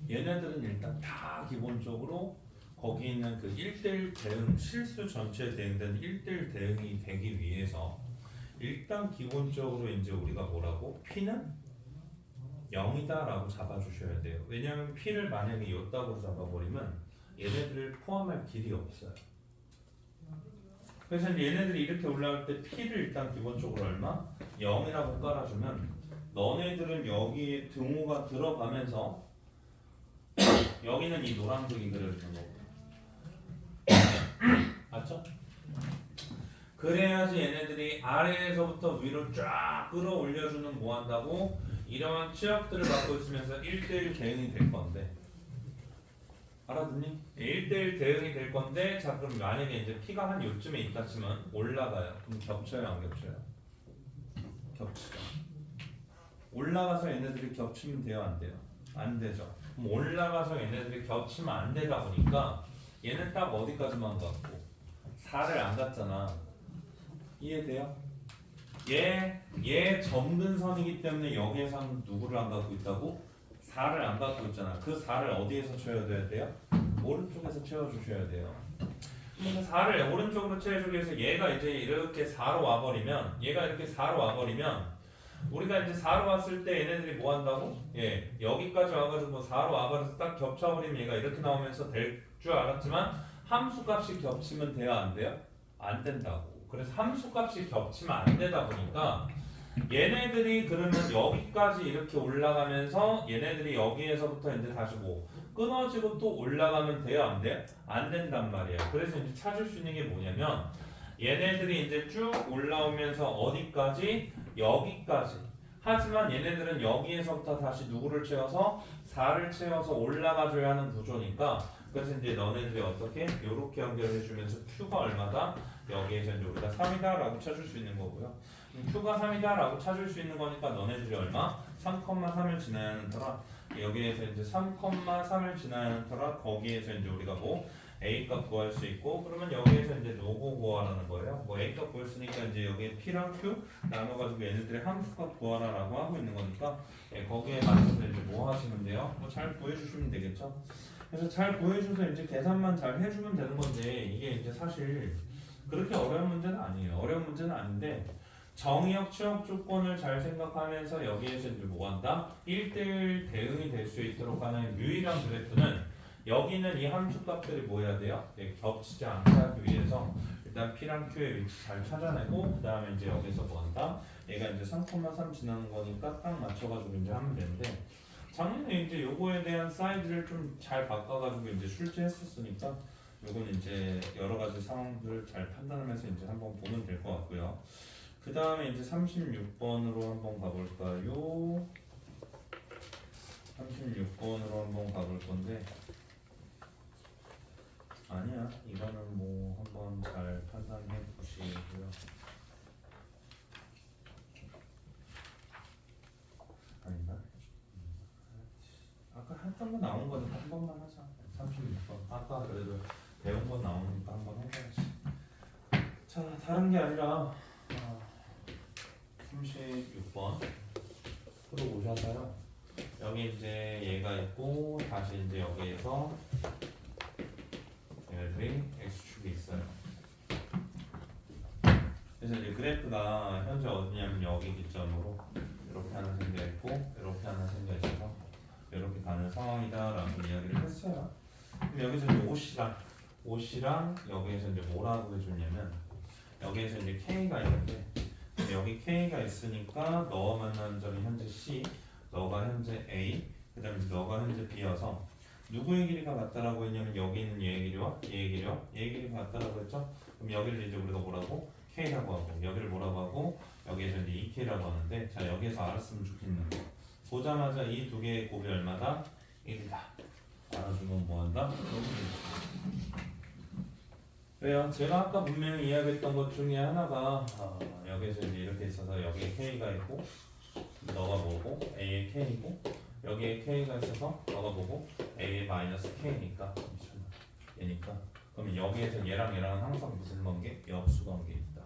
얘네들은 일단 다 기본적으로 거기 있는 그 1대1 대응, 실수 전체에 대응되는 1대1 대응이 되기 위해서 일단 기본적으로 이제 우리가 뭐라고? P는 0이다 라고 잡아주셔야 돼요. 왜냐하면 P를 만약에 였다고 잡아버리면 얘네들을 포함할 길이 없어요. 그래서 이제 얘네들이 이렇게 올라갈 때 P를 일단 기본적으로 얼마? 0이라고 깔아주면 너네들은 여기 등호가 들어가면서 여기는 이 노란색이 그려지는 거고 맞죠? 그래야지 얘네들이 아래에서부터 위로 쫙 끌어올려주는 뭐 한다고? 이러한 취약들을 갖고 있으면서 1대1 대응이 될 건데 알아듣니? 1대1 대응이 될 건데 자 그럼 만약에 이제 P가 한 요쯤에 있다 치면 올라가요. 그럼 겹쳐요 안 겹쳐요? 겹치죠. 올라가서 얘네들이 겹치면 돼요 안 돼요? 안 되죠. 그럼 올라가서 얘네들이 겹치면 안 되다 보니까 얘는 딱 어디까지만 갔고 4를 안 갔잖아. 이해돼요? 얘 점근선이기 때문에 여기에서는 누구를 안 갖고 있다고? 4를 안 갖고 있잖아. 그 4를 어디에서 채워줘야 돼요? 오른쪽에서 채워주셔야 돼요. 그래서 4를 오른쪽으로 채워주기 위해서 얘가 이제 이렇게 4로 와버리면 얘가 이렇게 4로 와버리면 우리가 이제 4로 왔을 때 얘네들이 뭐 한다고? 예, 여기까지 와가지고 4로 와버려서 딱 겹쳐버리면 얘가 이렇게 나오면서 될 줄 알았지만 함수값이 겹치면 돼요 안 돼요? 안 된다고. 그래서 함수값이 겹치면 안 되다 보니까 얘네들이 그러면 여기까지 이렇게 올라가면서 얘네들이 여기에서부터 이제 다시 뭐 끊어지고 또 올라가면 돼요 안 돼요? 안 된단 말이에요. 그래서 이제 찾을 수 있는 게 뭐냐면 얘네들이 이제 쭉 올라오면서 어디까지? 여기까지. 하지만 얘네들은 여기에서부터 다시 누구를 채워서 4를 채워서 올라가줘야 하는 구조니까 그래서 이제 너네들이 어떻게? 요렇게 연결해주면서 Q가 얼마다? 여기에서 이제 우리가 3이다 라고 찾을 수 있는 거고요. Q가 3이다 라고 찾을 수 있는 거니까 너네들이 얼마? 3,3을 지나야 하는 터라 여기에서 이제 3,3을 지나야 하는 터라 거기에서 이제 우리가 뭐 A값 구할 수 있고 그러면 여기에서 이제 요거 구하라는 거예요. 뭐 A값 구했으니까 이제 여기에 P랑 Q 나눠가지고 얘네들의 함수값 구하라 라고 하고 있는 거니까 예, 거기에 맞춰서 이제 뭐 하시면 돼요? 뭐 잘 구해주시면 되겠죠. 그래서 잘 구해줘서 이제 계산만 잘 해주면 되는 건데 이게 이제 사실 그렇게 어려운 문제는 아니에요. 어려운 문제는 아닌데 정의역 취업 조건을 잘 생각하면서 여기에서 이제 뭐 한다? 1대1 대응이 될 수 있도록 하는 유일한 그래프는 여기는 이 함수값들이 뭐 해야 돼요? 네, 겹치지 않게 하기 위해서 일단 P랑 Q의 위치 잘 찾아내고 그 다음에 이제 여기서 뭐 한다? 얘가 이제 3,3 지나는 거니까 딱 맞춰가지고 이제 하면 되는데 작년에 이제 요거에 대한 사이즈를 좀 잘 바꿔가지고 이제 출제했었으니까 요건 이제 여러 가지 상황들을 잘 판단하면서 이제 한번 보면 될 것 같고요. 그 다음에 이제 36번으로 한번 가볼까요? 36번으로 한번 가볼 건데 아니야 이거는 뭐 한번 잘 판단해 보시고요. 아닌가? 아까 했던 거 나온 거니까 한 번만 하자. 36번 아까 그래도 배운 거 나오니까 한번 해봐야지. 자 다른 게 아니라 36번 들어오셔서요. 여기 이제 얘가 있고 다시 이제 여기에서 얘네들이 x축이 있어요. 그래서 이제 그래프가 현재 어디냐면 여기 기점으로 이렇게 하나 생겨 있고 이렇게 하나 생겨 있어서 이렇게 가는 상황이다라고 이야기를 했어요. 그럼 여기서 이제 옷이랑 여기에서 이제 뭐라고 해줬냐면 여기에서 이제 K가 있는데 여기 K가 있으니까 너와 만나는 점이 현재 C, 너가 현재 A, 그 다음에 너가 현재 B여서 누구의 길이가 같다라고 했냐면 여기 있는 얘의 길이와 얘의 길이와 얘의 길이가 같다라고 했죠? 그럼 여기를 이제 우리가 뭐라고? K라고 하고 여기를 뭐라고 하고 여기에서 이제 2K라고 하는데 자 여기에서 알았으면 좋겠는 거 보자마자 이 두 개의 곱이 얼마다? 1이다 알아주면 뭐한다? 왜요? 제가 아까 분명히 이야기했던 것 중에 하나가 여기에서 이제 이렇게 있어서 여기에 K가 있고 너가 뭐고 A에 K이고 여기에 K가 있어서 너가 뭐고 A에 마이너스 K니까 얘니까 그러면 여기에서 얘랑 얘랑은 항상 무슨 관계? 역수 관계 있다.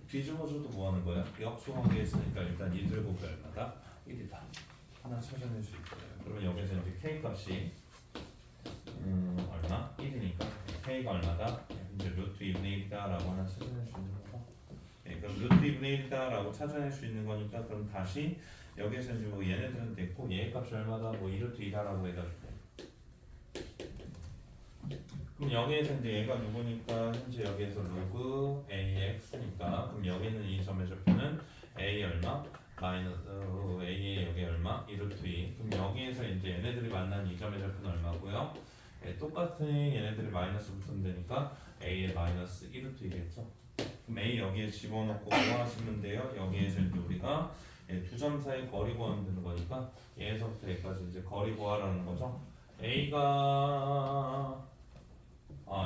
뒤집어줘도 뭐 하는 거야? 역수 관계 있으니까 일단 이들 곱이 얼마다? 1이다. 하나 찾아낼 수 있고요. 그러면 여기서 이제 K 값이 얼마? 1이니까 K가 얼마다? 이제 루트 2분의 1이다 라고 하나 찾아낼 수 있는 거고 네, 그럼 루트 2분의 1이다 라고 찾아낼 수 있는 거니까 그럼 다시 여기에서 이제 뭐 얘네들은 됐고 얘 값이 얼마다? 뭐 2루트 2다라고 해가지고 그럼 여기에서 이제 얘가 누구니까 현재 여기에서 로그 AX니까 그럼 여기 있는 이 점의 좌표는 A 얼마? 마이너스 A의 여기 얼마? 2루트 2 그럼 여기에서 이제 얘네들이 만난 이 점의 좌표는 얼마고요? 네, 똑같은 얘네들이 마이너스 붙으면 되니까 A의 마이너스 1루트 2겠죠 그럼 A 여기에 집어넣고 구하시면 돼요 여기에서 이제 우리가 두 점 사이 거리 구하면 되는 거니까 얘에서부터 여기까지 이제 거리 구하라는 거죠 A가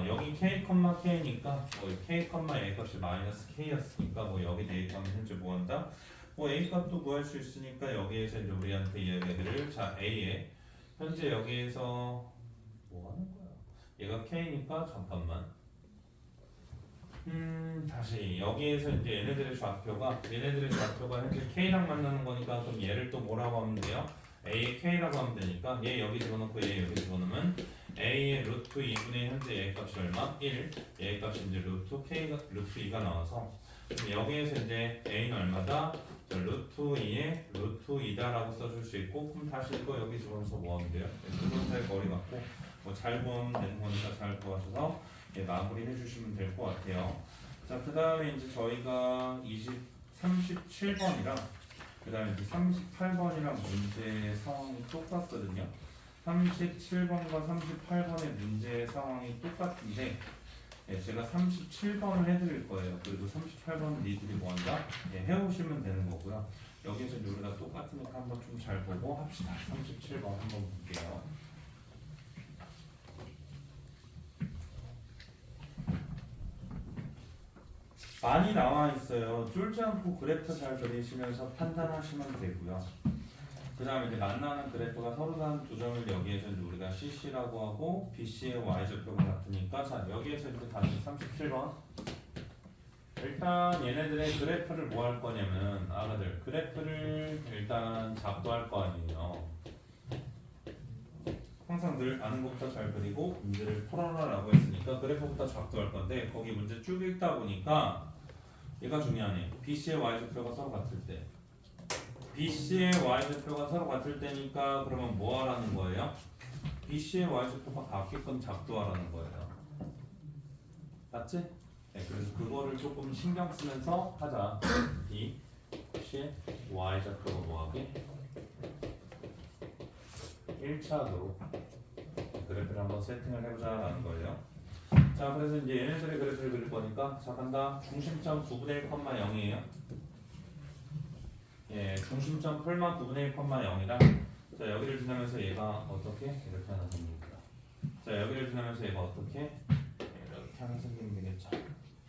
여기 K, K니까 뭐 K, A 값이 마이너스 K였으니까 뭐 여기 대입하면 현재 뭐 한다? 뭐 A 값도 구할 수 있으니까 여기에서 이제 우리한테 이 얘기를 자 A에 현재 여기에서 뭐 하는 거야? 얘가 K니까 잠깐만 다시 여기에서 이제 얘네들의 좌표가 현재 K랑 만나는 거니까 그럼 얘를 또 뭐라고 하면 돼요? A의 K라고 하면 되니까 얘 여기 집어넣고 얘 여기 집어넣으면 A의 루트 2분의 현재 얘 값이 얼마? 1 얘 값이 이제 루트 K가 루트 2가 나와서 그럼 여기에서 이제 A는 얼마다? 자, 루트 2에 루트 2다라고 써줄 수 있고 그럼 다시 이거 여기 집어넣어서 뭐 하면 돼요? 두점 사이 거리 갖고 뭐 잘 구하면 되는 거니까 잘 구하셔서 마무리 해주시면 될 것 같아요. 자, 그 다음에 이제 저희가 37번이랑 그 다음에 이제 38번이랑 문제 상황이 똑같거든요. 37번과 38번의 문제 상황이 똑같은데 제가 37번을 해드릴 거예요. 그리고 38번은 니들이 뭐한다? 해오시면 되는 거고요. 여기서 우리가 똑같으니까 한번 좀 잘 보고 합시다. 37번 한번 볼게요. 많이 나와 있어요. 쫄지 않고 그래프 잘 그리시면서 판단하시면 되고요. 그 다음에 이제 만나는 그래프가 서로 다른 두 점을 여기에서 이제 우리가 CC라고 하고 BC의 Y좌표가 같으니까 자 여기에서 이제 다시 37번 일단 얘네들의 그래프를 뭐 할 거냐면 아가들 그래프를 일단 작도할 거 아니에요. 항상 늘 아는 것부터 잘 그리고 문제를 풀어라라고 했으니까 그래프부터 작도할 건데 거기 문제 쭉 읽다 보니까 얘가 중요하네. BC의 Y좌표가 서로 같을 때 BC의 Y좌표가 서로 같을 때니까 그러면 뭐 하라는 거예요? BC의 Y좌표가 같게끔 작도하라는 거예요. 맞지? 네, 그래서 그거를 조금 신경 쓰면서 하자. BC의 Y좌표가 뭐하게? 1차도 그래프를 한번 세팅을 해보자라는 거예요. 자, 그래서 이제 얘네들의 그래프를 그릴 거니까 자 간다. 중심점 9분의 1,0이에요. 예, 중심점 펄마 9분의 1,0이라 자 여기를 지나면서 얘가 어떻게? 이렇게 하나 생깁니다. 자 여기를 지나면서 얘가 어떻게? 이렇게 하나 생기면 되겠죠.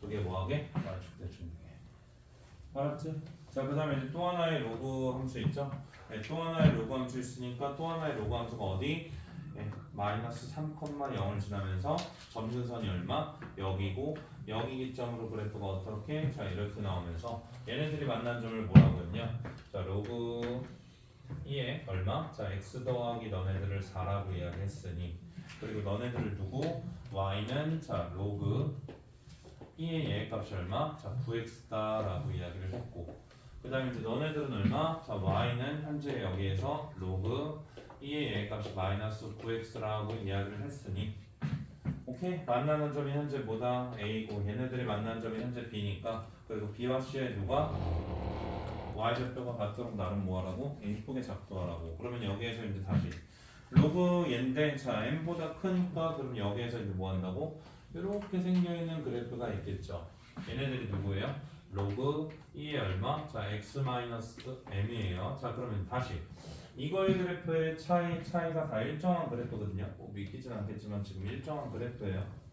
그게 뭐하게? Y축 대칭 중에 알았지? 자 그 다음에 이제 또 하나의 로그 함수 있죠? 네, 또 하나의 로그 함수 있으니까 또 하나의 로그 함수가 어디? 마이너스 3,0을 지나면서 점근선이 얼마? 여기고 여기 기점으로 그래프가 어떻게? 자 이렇게 나오면서 얘네들이 만난 점을 뭐라고 했냐? 자 로그 2에 얼마? 자 x 더하기 너네들을 4라고 이야기했으니 그리고 너네들을 두고 y는 자 로그 2의 얘 값이 얼마? 자 9x다 라고 이야기를 했고 그 다음에 이제 너네들은 얼마? 자 y는 현재 여기에서 로그 2의 얘 값이 마이너스 9x라고 이야기를 했으니 오케이? 만나는 점이 현재 뭐다? A고 얘네들이 만나는 점이 현재 B니까 그리고 B와 C의 누가? y좌표가 같도록 나름 뭐하라고? 이쁘게 작도하라고. 그러면 여기에서 이제 다시 로그 얘인데 자 n보다 크니까 그럼 여기에서 이제 뭐 한다고? 이렇게 생겨있는 그래프가 있겠죠. 얘네들이 누구예요? 로그 2의 얼마? 자 x 마이너스 m이에요. 자 그러면 다시 이거의 그래프의 차이가 다 일정한 그래프거든요. 뭐 믿기진 않겠지만 지금 일정한 그래프예요.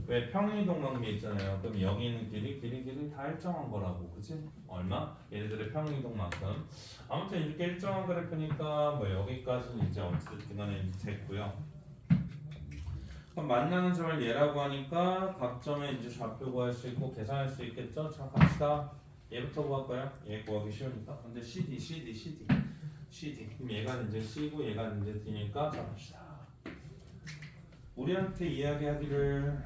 왜 평이동관계 있잖아요. 그럼 여기 있는 길이 다 일정한 거라고, 그치? 얼마? 얘네들의 평이동만큼. 아무튼 이렇게 일정한 그래프니까 뭐 여기까지는 이제 어쨌든 간에 이제 됐고요. 그럼 만나는 점을 얘라고 하니까 각 점에 이제 좌표 구할 수 있고 계산할 수 있겠죠? 자 갑시다. 얘부터 구할까요? 얘 구하기 쉬우니까. 근데 CD. 그럼 얘가 이제 C고 얘가 이제 D니까 자 갑시다. 우리한테 이야기하기를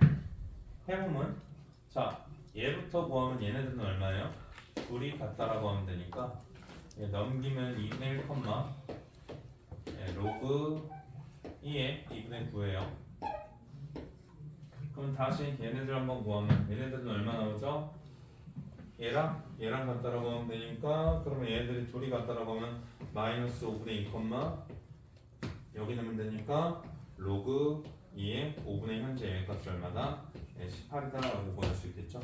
해보면 자 얘부터 구하면 얘네들은 얼마예요? 둘이 같다라고 하면 되니까 얘 넘기면 2분의 1 컴마 로그 2에 2분의 9예요. 그럼 다시 얘네들 한번 구하면 얘네들은 얼마 나오죠? 얘랑 같다라고 하면 되니까 그러면 얘네들이 둘이 같다라고 하면 마이너스 5분의 2 컴마 여기 넣으면 되니까 로그 2의 5분의 현재 얘 값이 얼마다? 18이다라고 구할 수 있겠죠.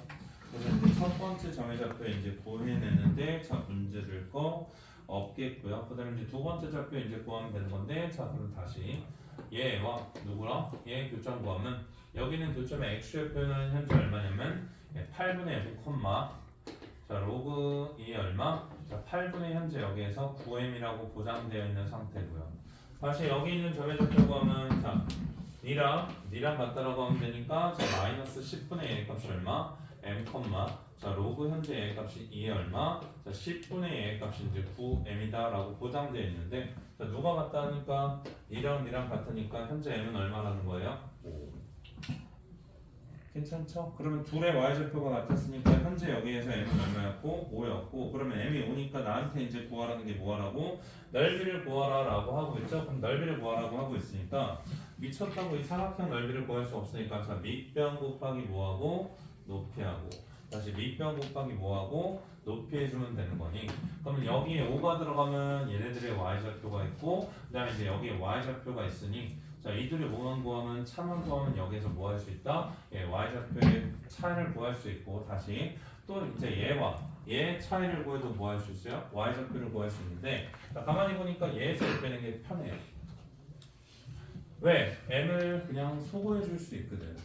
그래서 이제 첫 번째 점의 좌표 이제 구해내는데 자 문제 될 거 없겠고요. 그다음에 이제 두 번째 좌표 이제 구하면 되는 건데 자 그럼 다시 얘와 누구랑 얘 교점 구하면 여기는 교점의 x좌표는 현재 얼마냐면 8분의 5 컴마 자 로그 2의 얼마? 자 8분의 현재 여기에서 9m이라고 보장되어 있는 상태고요. 다시 여기 있는 점의 좌표 구하면 자 니랑 같다라고 하면 되니까 자 마이너스 10분의 A 값이 얼마? m 컴마 자 로그 현재 A 값이 2에 얼마? 자 10분의 A 값이 이제 9m이다 라고 보장되어 있는데 자 누가 같다 하니까 니랑 같으니까 현재 m은 얼마라는 거예요? 5. 괜찮죠? 그러면 둘의 y좌표가 같았으니까 현재 여기에서 m은 얼마였고? 5였고 그러면 m이 5니까 나한테 이제 구하라는 게 뭐하라고? 넓이를 구하라 라고 하고 있죠? 그럼 넓이를 구하라고 하고 있으니까 미쳤다고 이 사각형 넓이를 구할 수 없으니까 자 밑변 곱하기 뭐하고? 높이하고 다시 밑변 곱하기 뭐하고? 높이 해주면 되는 거니 그러면 여기에 5가 들어가면 얘네들의 y좌표가 있고 그 다음에 이제 여기에 y좌표가 있으니 자 이둘이 뭐만 구하면 차만 구하면 여기에서 뭐 할 수 있다? 예, y좌표의 차이를 구할 수 있고 다시 또 이제 얘와 얘 차이를 구해도 뭐 할 수 있어요? y좌표를 구할 수 있는데 자, 가만히 보니까 얘에서 이 빼는 게 편해요. 왜? m을 그냥 소거해 줄 수 있거든.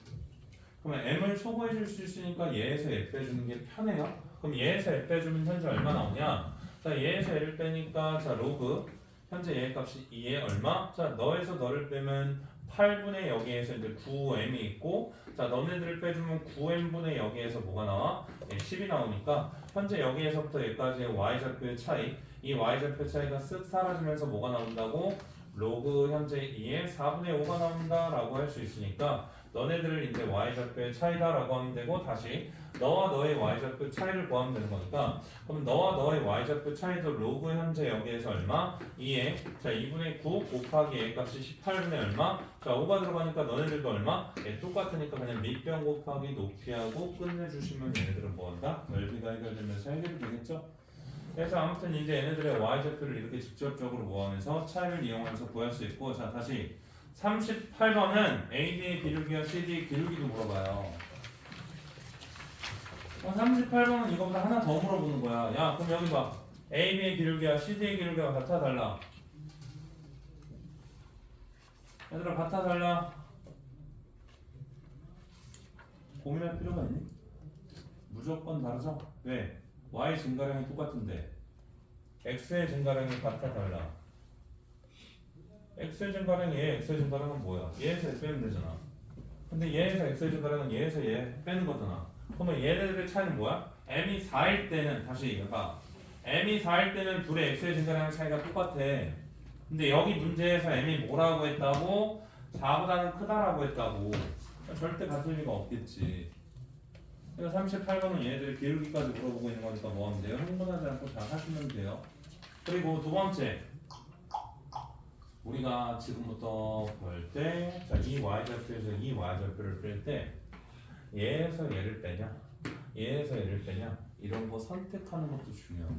그러면 m을 소거해 줄 수 있으니까 얘에서 얘 빼주는 게 편해요. 그럼 얘에서 얘 빼주면 현재 얼마 나오냐? 자 얘에서 얘를 빼니까 자 로그 현재 얘 값이 2에 얼마? 자 너에서 너를 빼면 8분의 여기에서 이제 9m이 있고 자 너네들을 빼주면 9m분의 여기에서 뭐가 나와? 10이 나오니까 현재 여기에서부터 여기까지의 y좌표의 차이 이 y좌표 차이가 쓱 사라지면서 뭐가 나온다고? 로그 현재 2에 4분의 5가 나온다라고 할 수 있으니까 너네들을 이제 y좌표의 차이다라고 하면 되고 다시 너와 너의 y좌표 차이를 구하면 되는 거니까 그럼 너와 너의 y좌표 차이도 로그 현재 여기에서 얼마? 2에 자 2분의 9 곱하기 a 값이 18분의 얼마? 자 5가 들어가니까 너네들도 얼마? 똑같으니까 그냥 밑변 곱하기 높이하고 끝내주시면 얘네들은 뭐한다? 넓이가 해결되면서 해결이 되겠죠? 그래서 아무튼 이제 얘네들의 y좌표를 이렇게 직접적으로 구하면서 차이를 이용해서 구할 수 있고 자 다시 38번은 AD의 기울기와 CD의 기울기도 물어봐요. 38번은 이거보다 하나 더 물어보는 거야. 야 그럼 여기 봐. AB의 기울기와 CD의 기울기가 같아 달라? 얘들아 같아 달라? 고민할 필요가 있니? 무조건 다르죠? 왜? Y 증가량이 똑같은데 X의 증가량이 같아 달라? X의 증가량 얘 X의 증가량은 뭐야? 얘에서 얘 빼면 되잖아. 근데 얘에서 X의 증가량은 얘에서 얘 빼는 거잖아. 그러면 얘네들의 차이는 뭐야? M이 4일 때는 다시 얘가 M이 4일 때는 둘의 X의 증가량 차이가 똑같아. 근데 여기 문제에서 M이 뭐라고 했다고? 4보다는 크다라고 했다고. 절대 같을 리가 없겠지. 그래서 38번은 얘네들 기울기까지 물어보고 있는 거니까 뭐 하면 돼요? 흥분하지 않고 잘 하시면 돼요. 그리고 두 번째 우리가 지금부터 볼 때 자, 이 y좌표에서 이 y좌표를 뺄 때 얘에서 얘를 빼냐 얘에서 얘를 빼냐 이런 거 선택하는 것도 중요해요.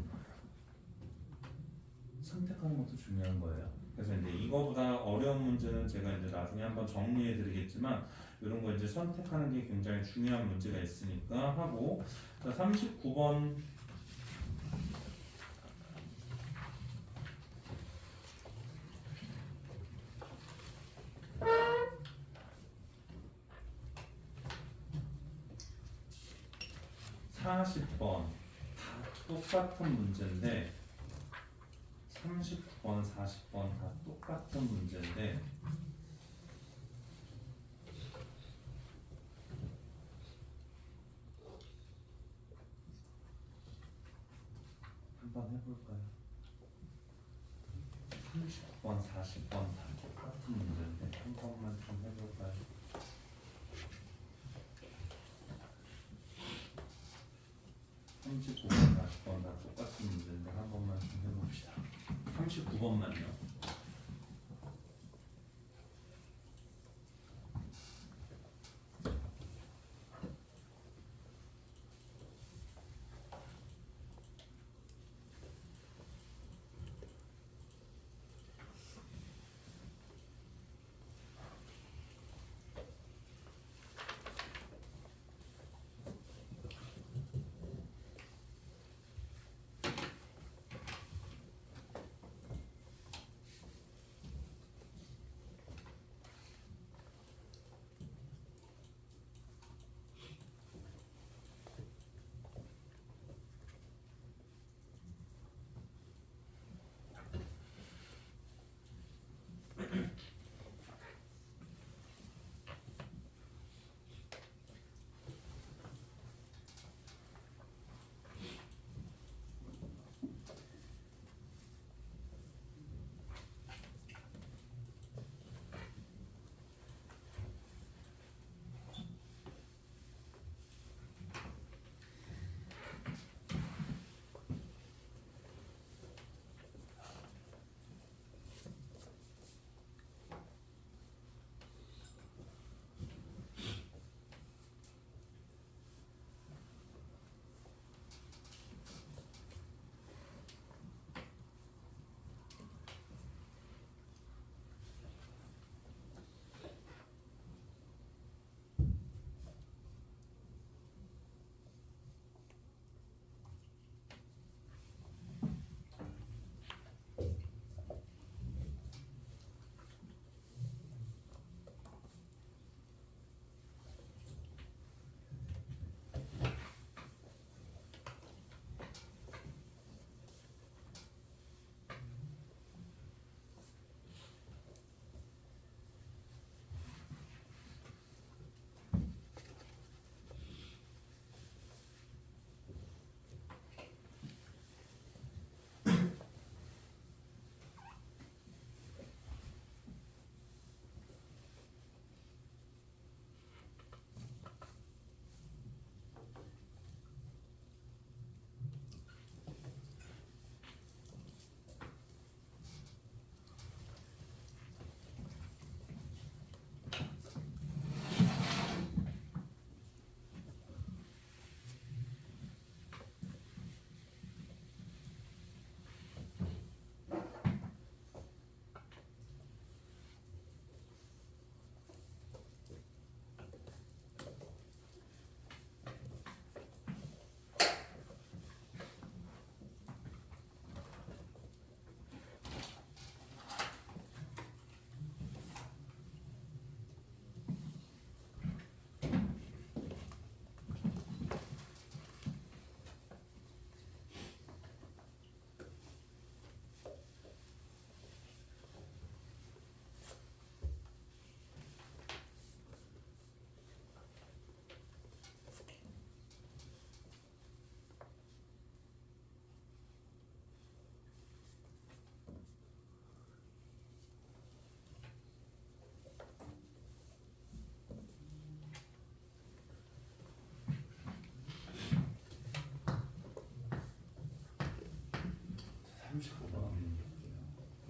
선택하는 것도 중요한 거예요. 그래서 이제 이거보다 어려운 문제는 제가 이제 나중에 한번 정리해 드리겠지만 이런 거 이제 선택하는 게 굉장히 중요한 문제가 있으니까 하고. 자, 39번 40번 다 똑같은 문제인데 39번, 40번 다 똑같은 문제인데 한번 해볼까요? 39번, 40번 다 똑같은 문제인데 한 번만 좀 해볼까요? 39번, 40번 다 똑같은 문제인데 한 번만 좀 해봅시다. 39번만요.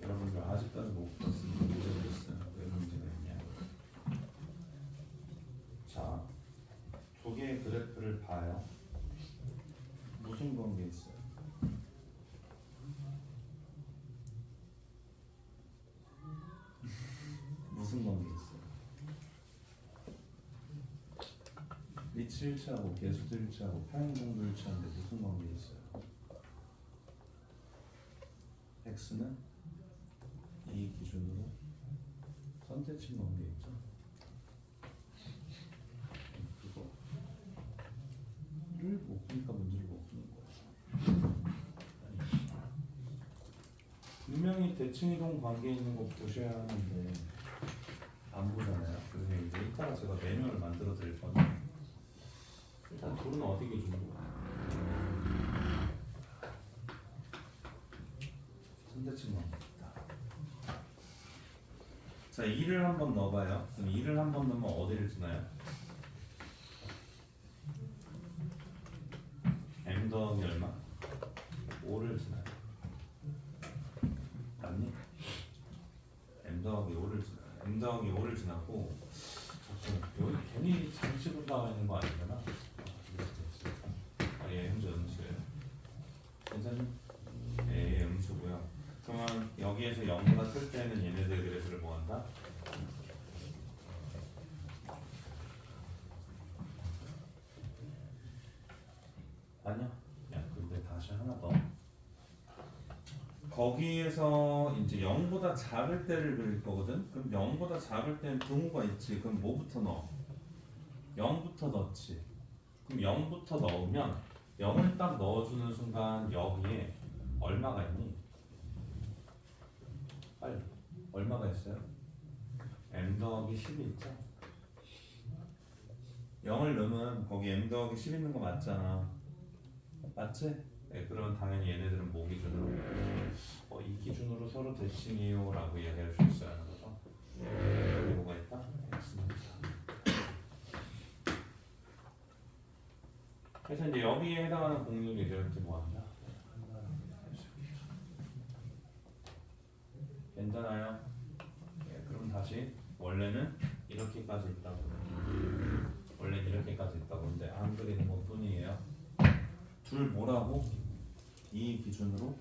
여러분들 아직까지 못 풀었으면 모르겠어요. 왜 문제가 있냐. 자, 두 개의 그래프를 봐요. 무슨 관계 있어요? 개수 일치하고 개수도 일치하고 평행정도 일치하는데 무슨 관계 있어요? x는 이 기준으로 선택칭 관계 있죠? 그거를 못 보니까 문제를 못 푸는 거야. 분명히 대칭이동 관계 있는 거 보셔야 하는데 안 보잖아요. 그래서 이제 이따가 제가 매뉴얼을 만들어 드릴 건데 일단 둘은 어디 기준으로? 선대칭 관계 있다. 자, 2를 한번 넣어봐요. 그럼 2를 한번 넣으면 어디를 지나요? m 더하기 얼마? 5를 지나요. 맞니? m 더하기 5를 지나요. m 더하기 5를 지나고 여기 괜히 잠식으로 나와 있는 거 아니잖아? 얘 현재 음수예요. 괜찮니? 예, 음수고요. 그러면 여기에서 0보다 클 때는 얘네들 그래프를 뭐 한다? 아니야. 야, 근데 다시 하나 더. 거기에서 이제 0보다 작을 때를 그릴 거거든? 그럼 0보다 작을 때는 등호가 있지. 그럼 뭐부터 넣어? 0부터 넣지. 그럼 0부터 넣으면 0을 딱 넣어주는 순간 여기에 얼마가 있니? 빨리. 얼마가 있어요? m 더하기 10이 있죠? 0을 넣으면 거기 m 더하기 10 있는 거 맞잖아. 맞지? 네, 그러면 당연히 얘네들은 뭐 기준으로? 이 기준으로 서로 대칭이요 라고 이야기할 수 있어야 하는 거죠. 여기 뭐가 있다? x는 4. 그래서 이제 여기에 해당하는 공률이 이렇게 뭐한다? 괜찮아요? 네, 그럼 다시 원래는 이렇게까지 있다고. 원래는 이렇게까지 있다고. 근데 안 그리는 것 뿐이에요. 둘 뭐라고? 이 기준으로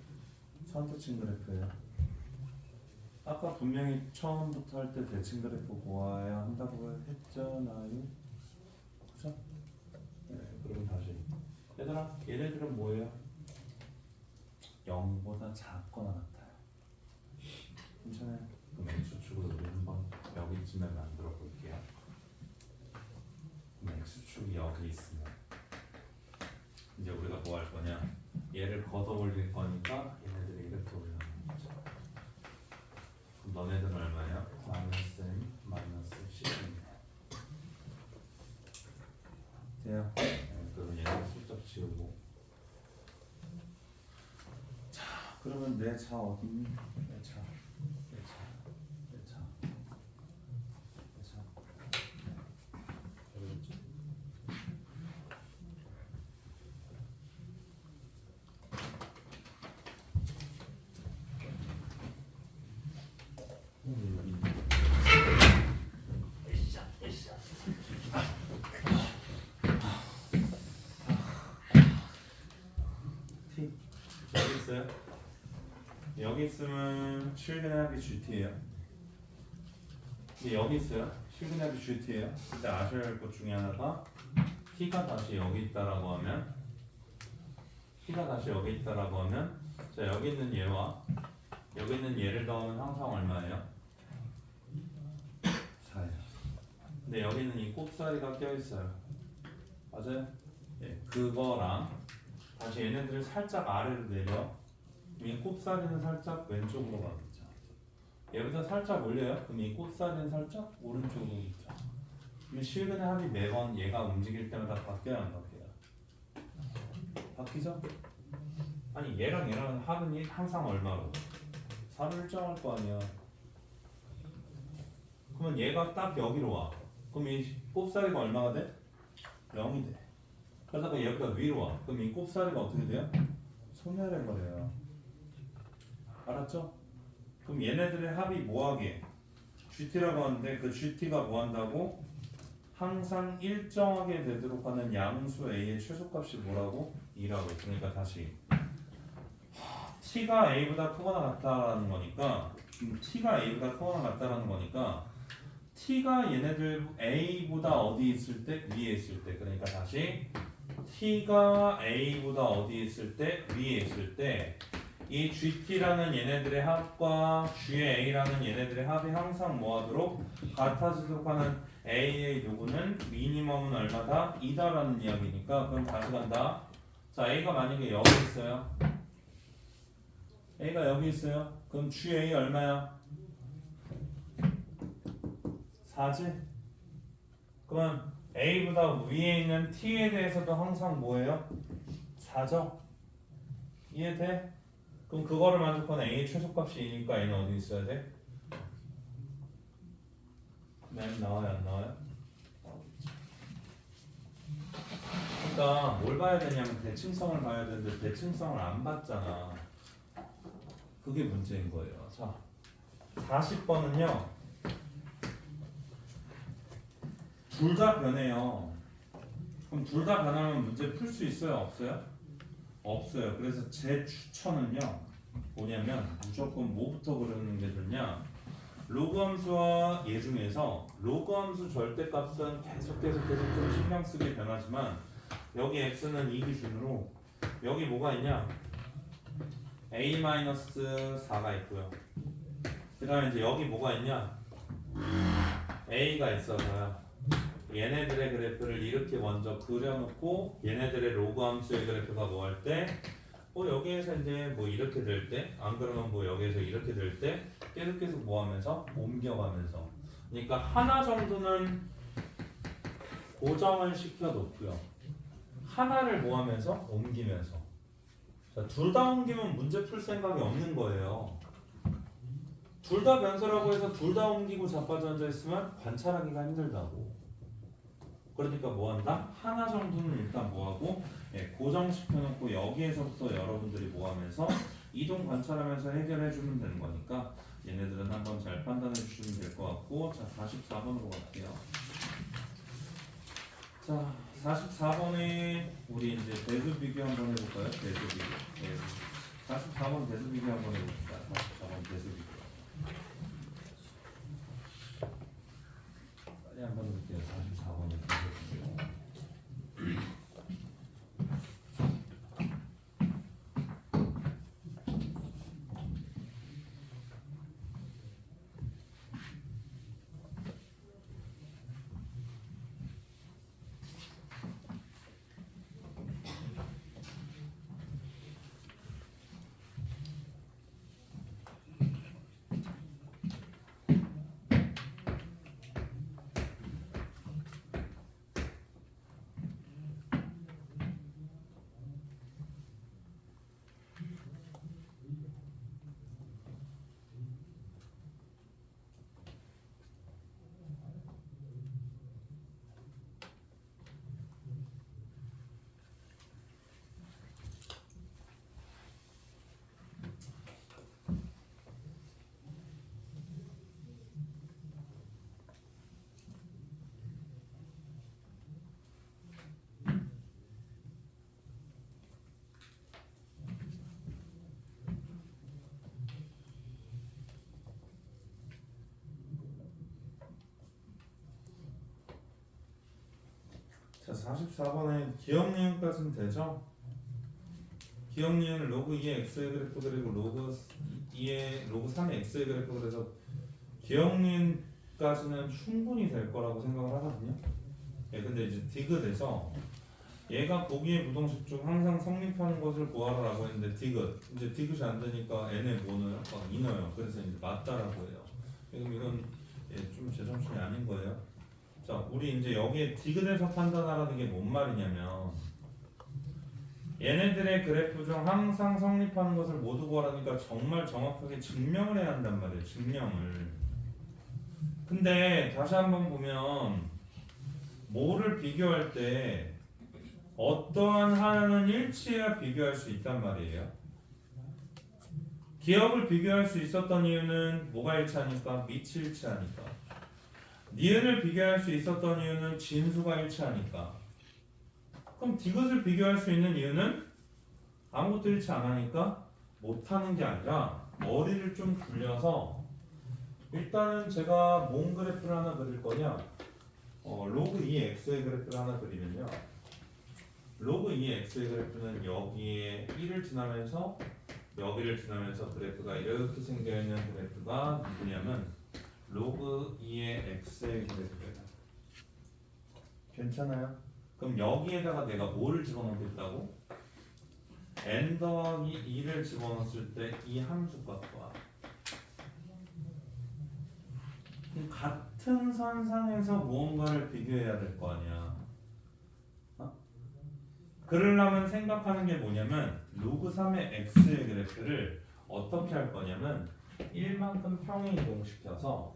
선대칭 그래프예요. 아까 분명히 처음부터 할 때 대칭 그래프 보아야 한다고 했잖아요. 그죠? 네, 그럼 다시 얘들아, 얘네들은 뭐예요? 0보다 작거나 같아요. 괜찮아요? 그럼 x축으로 우리 한번 여기쯤에 만들어 볼게요. 그럼 x축이 여기 있으면 이제 우리가 뭐 할 거냐? 얘를 걷어 올릴 거니까 얘네들이 이렇게 올라가는 거죠. 그럼 너네들은 얼마야? 마이너스 m 마이너스 10이네. 돼요? 네, 그럼 얘는 숫자 지우고. 자, 그러면 내 차 어디 있니? 내 차. 여기 있지? 여기 있네. T 여기 있어요? 여기 있으면 실근의 합이 GT예요. 근데 여기 있어요? 실근의 합이 GT예요. 근데 아셔야 할 것 중에 하나가 T가 다시 여기 있다라고 하면 자, 여기 있는 얘와 여기 있는 얘를 더하면 항상 얼마예요? 4예요. 근데 여기 있는 이 꼽사리가 껴있어요. 맞아요? 예, 그거랑 다시 얘네들을 살짝 아래로 내려. 이 꼽사리는 살짝 왼쪽으로 가겠죠. 얘보다 살짝 올려요. 그럼 이 꼽사리는 살짝 오른쪽으로 가겠죠. 그럼 실근의 합이 매번 얘가 움직일 때마다 바뀌어야 안 바뀌어요? 바뀌죠? 아니 얘랑 합은 항상 얼마로? 4를 일정할 거 아니야. 그러면 얘가 딱 여기로 와. 그럼 이 꼽사리가 얼마가 돼? 0이 돼. 그러다가 얘가 위로 와. 그럼 이 꼽사리가 어떻게 돼요? 소멸해버려요. 알았죠? 그럼 얘네들의 합이 뭐하게? GT라고 하는데 그 GT가 뭐한다고? 항상 일정하게 되도록 하는 양수 A의 최소값이 뭐라고? 2라고. 그러니까 다시 T가 A보다 크거나 같다라는 거니까 T가 A보다 크거나 같다라는 거니까 t가 얘네들 a보다 어디 있을 때? 위에 있을 때. 그러니까 다시 t가 a보다 어디 있을 때? 위에 있을 때 이 GT라는 얘네들의 합과 GA라는 얘네들의 합이 항상 뭐하도록 같아지도록 하는 A의 요구는 미니멈은 얼마다? 2다라는 이야기니까 그럼 다시 간다. 자, A가 만약에 여기 있어요. A가 여기 있어요. 그럼 GA 얼마야? 4지? 그러면 A보다 위에 있는 T에 대해서도 항상 뭐예요? 4죠? 이해돼? 그럼 그거를 만족하는 A의 최소값이 2니까 A는 어디 있어야 돼? 맨 나와요 안 나와요? 그러니까 뭘 봐야 되냐면 대칭성을 봐야 되는데 대칭성을 안 봤잖아. 그게 문제인 거예요. 자, 40번은요 둘 다 변해요. 그럼 둘 다 변하면 문제 풀 수 있어요? 없어요? 없어요. 그래서 제 추천은요 뭐냐면 무조건 뭐부터 그리는 게 좋냐, 로그 함수와 얘 중에서 로그 함수 절대값은 계속 좀 신경 쓰게 변하지만 여기 x는 이 기준으로 여기 뭐가 있냐, a-4가 있고요. 그 다음에 이제 여기 뭐가 있냐, a가 있어서요 얘네들의 그래프를 이렇게 먼저 그려놓고 얘네들의 로그 함수의 그래프가 뭐 할 때 여기에서 이제 뭐 이렇게 될 때, 안 그러면 뭐 여기에서 이렇게 될 때 계속 뭐 하면서 옮겨가면서, 그러니까 하나 정도는 고정을 시켜놓고요 하나를 뭐 하면서 옮기면서. 자, 둘 다 옮기면 문제 풀 생각이 없는 거예요. 둘 다 변수라고 해서 둘 다 옮기고 자빠져 앉아 있으면 관찰하기가 힘들다고. 그러니까 뭐 한다? 하나 정도는 일단 뭐 하고 고정시켜놓고 여기에서부터 여러분들이 뭐 하면서 이동 관찰하면서 해결해 주면 되는 거니까 얘네들은 한번 잘 판단해 주시면 될 것 같고, 자 44번으로 갈게요. 자 44번에 우리 이제 대수 비교 한번 해볼까요? 대수 비교. 44번 대수 비교 한번 해봅시다. 44번 대수 비교. 빨리 한번 해볼게요. 44번에 대수 비교. 자 44번에 기억 니은까지는 되죠? 기억 니은 로그 2의 x의 그래프 그리고 로그 2의 로그 3의 x의 그래프, 그래서 기억 니은까지는 충분히 될 거라고 생각을 하거든요. 근데 이제 디귿에서 얘가 보기의 부동식 중 항상 성립하는 것을 구하라고 했는데 디귿, 이제 디귿이 안 되니까 n에 뭐 넣어요? 이 넣어요. 그래서 이제 맞다라고 해요. 그럼 이건 좀 제정신이 아닌 거예요. 자, 우리 이제 여기에 디귿에서 판단하라는 게 뭔 말이냐면 얘네들의 그래프 중 항상 성립하는 것을 모두 구하라니까 정말 정확하게 증명을 해야 한단 말이에요. 증명을. 근데 다시 한번 보면 뭐를 비교할 때 어떠한 하나는 일치해야 비교할 수 있단 말이에요. 기억을 비교할 수 있었던 이유는 뭐가 일치하니까? 밑이 일치하니까. 니은을 비교할 수 있었던 이유는 진수가 일치하니까. 그럼 디귿을 비교할 수 있는 이유는 아무것도 일치 안 하니까 못하는 게 아니라 머리를 좀 굴려서 일단은 제가 뭔 그래프를 하나 그릴 거냐? 로그 2x의 그래프를 하나 그리면요. 로그 2x의 그래프는 여기에 1을 지나면서 여기를 지나면서 그래프가 이렇게 생겨있는 그래프가 누구냐면 로그 2의 x의 그래프예요. 괜찮아요? 그럼 여기에다가 내가 뭐를 집어넣겠다고? n 더하기 2를 집어넣었을 때 이 함수 값과 같은 선상에서 무언가를 비교해야 될 거 아니야. 그러려면 생각하는 게 뭐냐면 로그 3의 x의 그래프를 어떻게 할 거냐면 1만큼 평행 이동시켜서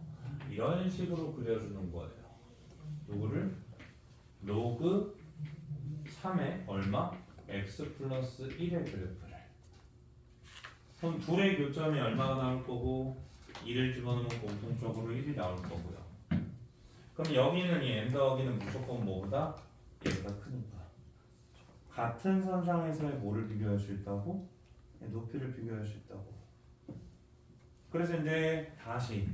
이런 식으로 그려주는 거예요. 누구를? 로그 3의 얼마? x 플러스 1의 그래프를. 그럼 둘의 교점이 얼마가 나올 거고 2를 집어넣으면 공통적으로 1이 나올 거고요. 그럼 여기는 이 n 더하기는 무조건 뭐보다? 얘보다 크니까. 같은 선상에서의 뭐를 비교할 수 있다고? 높이를 비교할 수 있다고. 그래서 이제 다시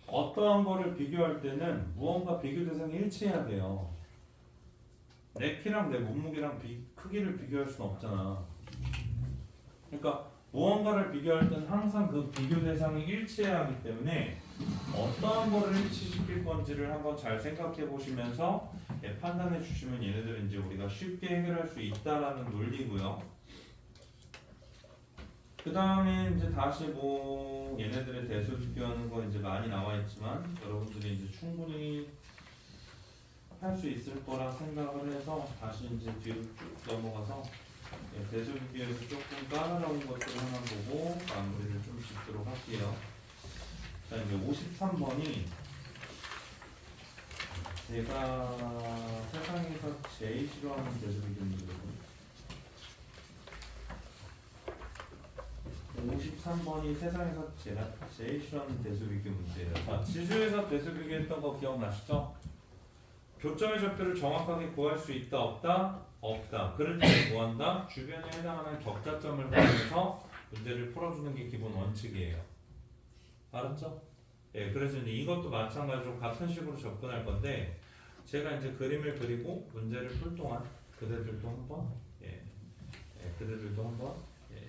어떠한 거를 비교할 때는 무언가 비교 대상이 일치해야 돼요. 내 키랑 내 몸무게랑 크기를 비교할 수는 없잖아. 그러니까 무언가를 비교할 때는 항상 그 비교 대상이 일치해야 하기 때문에 어떠한 거를 일치시킬 건지를 한번 잘 생각해 보시면서 판단해 주시면 얘네들은 이제 우리가 쉽게 해결할 수 있다라는 논리고요. 그 다음에 이제 다시 뭐 얘네들의 대수 비교하는 거 이제 많이 나와 있지만 여러분들이 이제 충분히 할 수 있을 거라 생각을 해서 다시 이제 뒤로 쭉 넘어가서 대수 비교에서 조금 까다로운 것들을 하나 보고 마무리를 좀 짓도록 할게요. 자, 이제 53번이 제가 세상에서 제일 싫어하는 대수 비교 문제거든요. 53번이 세상에서 제가 제일 싫어하는 대수 비교 문제예요. 자, 지수에서 대수 비교했던 거 기억나시죠? 교점의 좌표를 정확하게 구할 수 있다 없다? 없다. 그럴 때 뭐한다? 주변에 해당하는 격자점을 보면서 문제를 풀어주는 게 기본 원칙이에요. 알았죠? 예, 그래서 이제 이것도 마찬가지로 같은 식으로 접근할 건데 제가 이제 그림을 그리고 문제를 풀 동안 그대들도 한번 그대들도 한번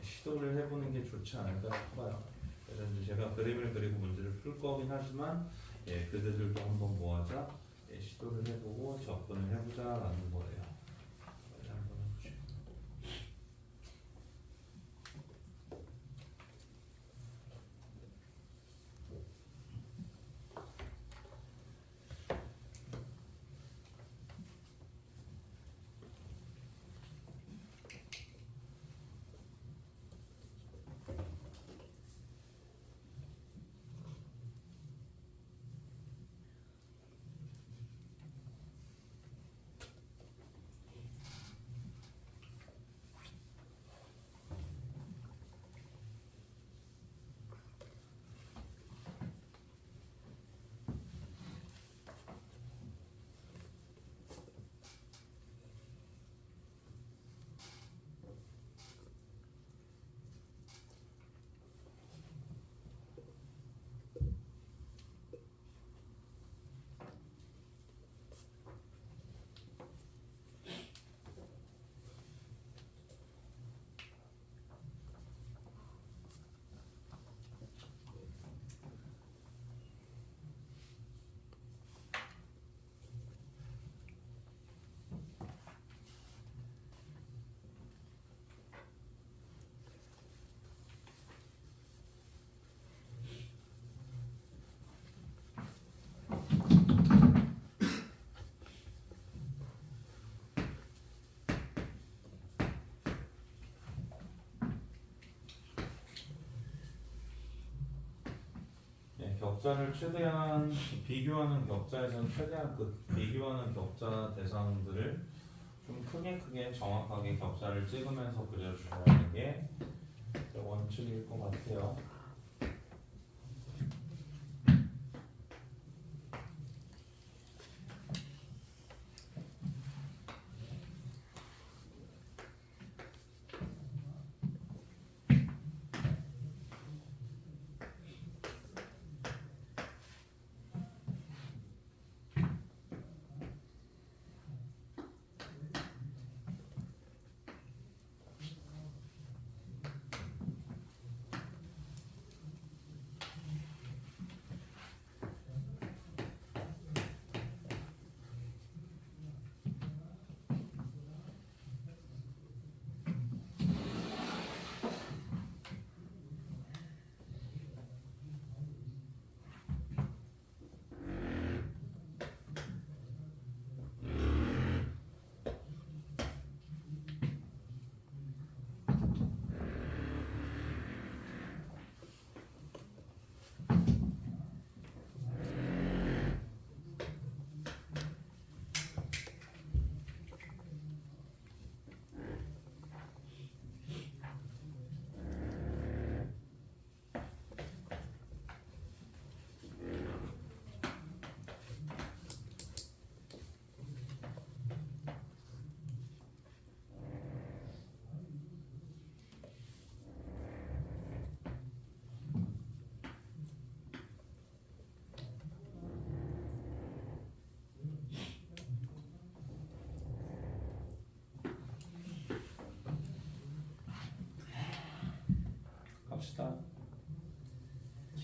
시도를 해보는 게 좋지 않을까 싶어요. 그래서 이제 제가 그림을 그리고 문제를 풀 거긴 하지만 그대들도 한번 뭐하자? 시도를 해보고 접근을 해보자라는 거예요. 한번 해보시죠. 격자를 최대한 비교하는 격자에서는 최대한 그 비교하는 격자 대상들을 좀 크게 정확하게 격자를 찍으면서 그려주셔야 하는 게 원칙일 것 같아요.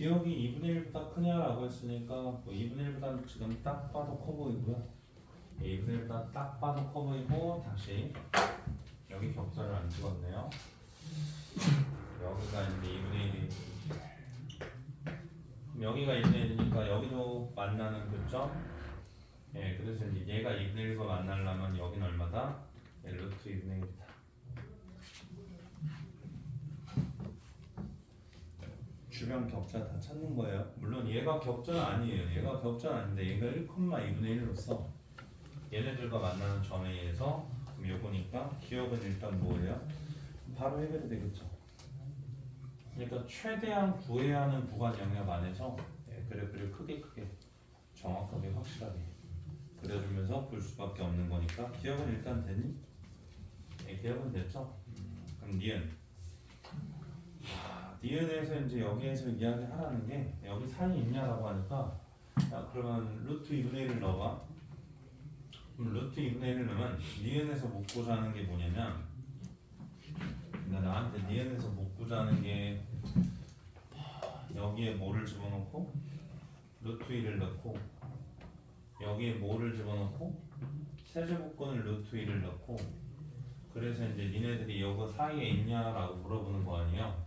기억이 2분의 1보다 크냐라고 했으니까 뭐 2분의 1보다 지금 딱 봐도 커 보이고요. 2분의 1보다 딱 봐도 커 보이고 다시 여기 격자를 안 찍었네요. 여기가 이제 2분의 1이 여기가 2분의 1이니까 여기도 만나는 교점. 예, 그래서 이제 얘가 2분의 1과 만나려면 여기는 얼마다? 예, 루트 2분의 1이다. 주변 격자 다 찾는 거예요. 물론 얘가 격자는 아니에요. 얘가 격자는 아닌데 얘가 1,2분의 1로서 얘네들과 만나는 점에 의해서 그럼 요거니까 기억은 일단 뭐예요? 바로 해결이 되겠죠. 그러니까 최대한 구해야 하는 구간 영역 안에서 그래프를 크게 정확하게 확실하게 그려주면서 볼 수밖에 없는 거니까 기억은 일단 되니? 네, 기억은 됐죠? 그럼 니은 니은에서 이제 여기에서 이야기하라는 게 여기 사이 있냐라고 하니까 야, 그러면 루트 2분의 1을 넣어봐. 그럼 루트 2분의 1을 넣으면 니은에서 묻고자 하는 게 뭐냐면 그러니까 나한테 니은에서 묻고자 하는 게 여기에 뭐를 집어넣고 루트 1을 넣고 여기에 뭐를 집어넣고 세제곱근을 루트 1을 넣고 그래서 이제 니네들이 여기 사이에 있냐라고 물어보는 거 아니에요?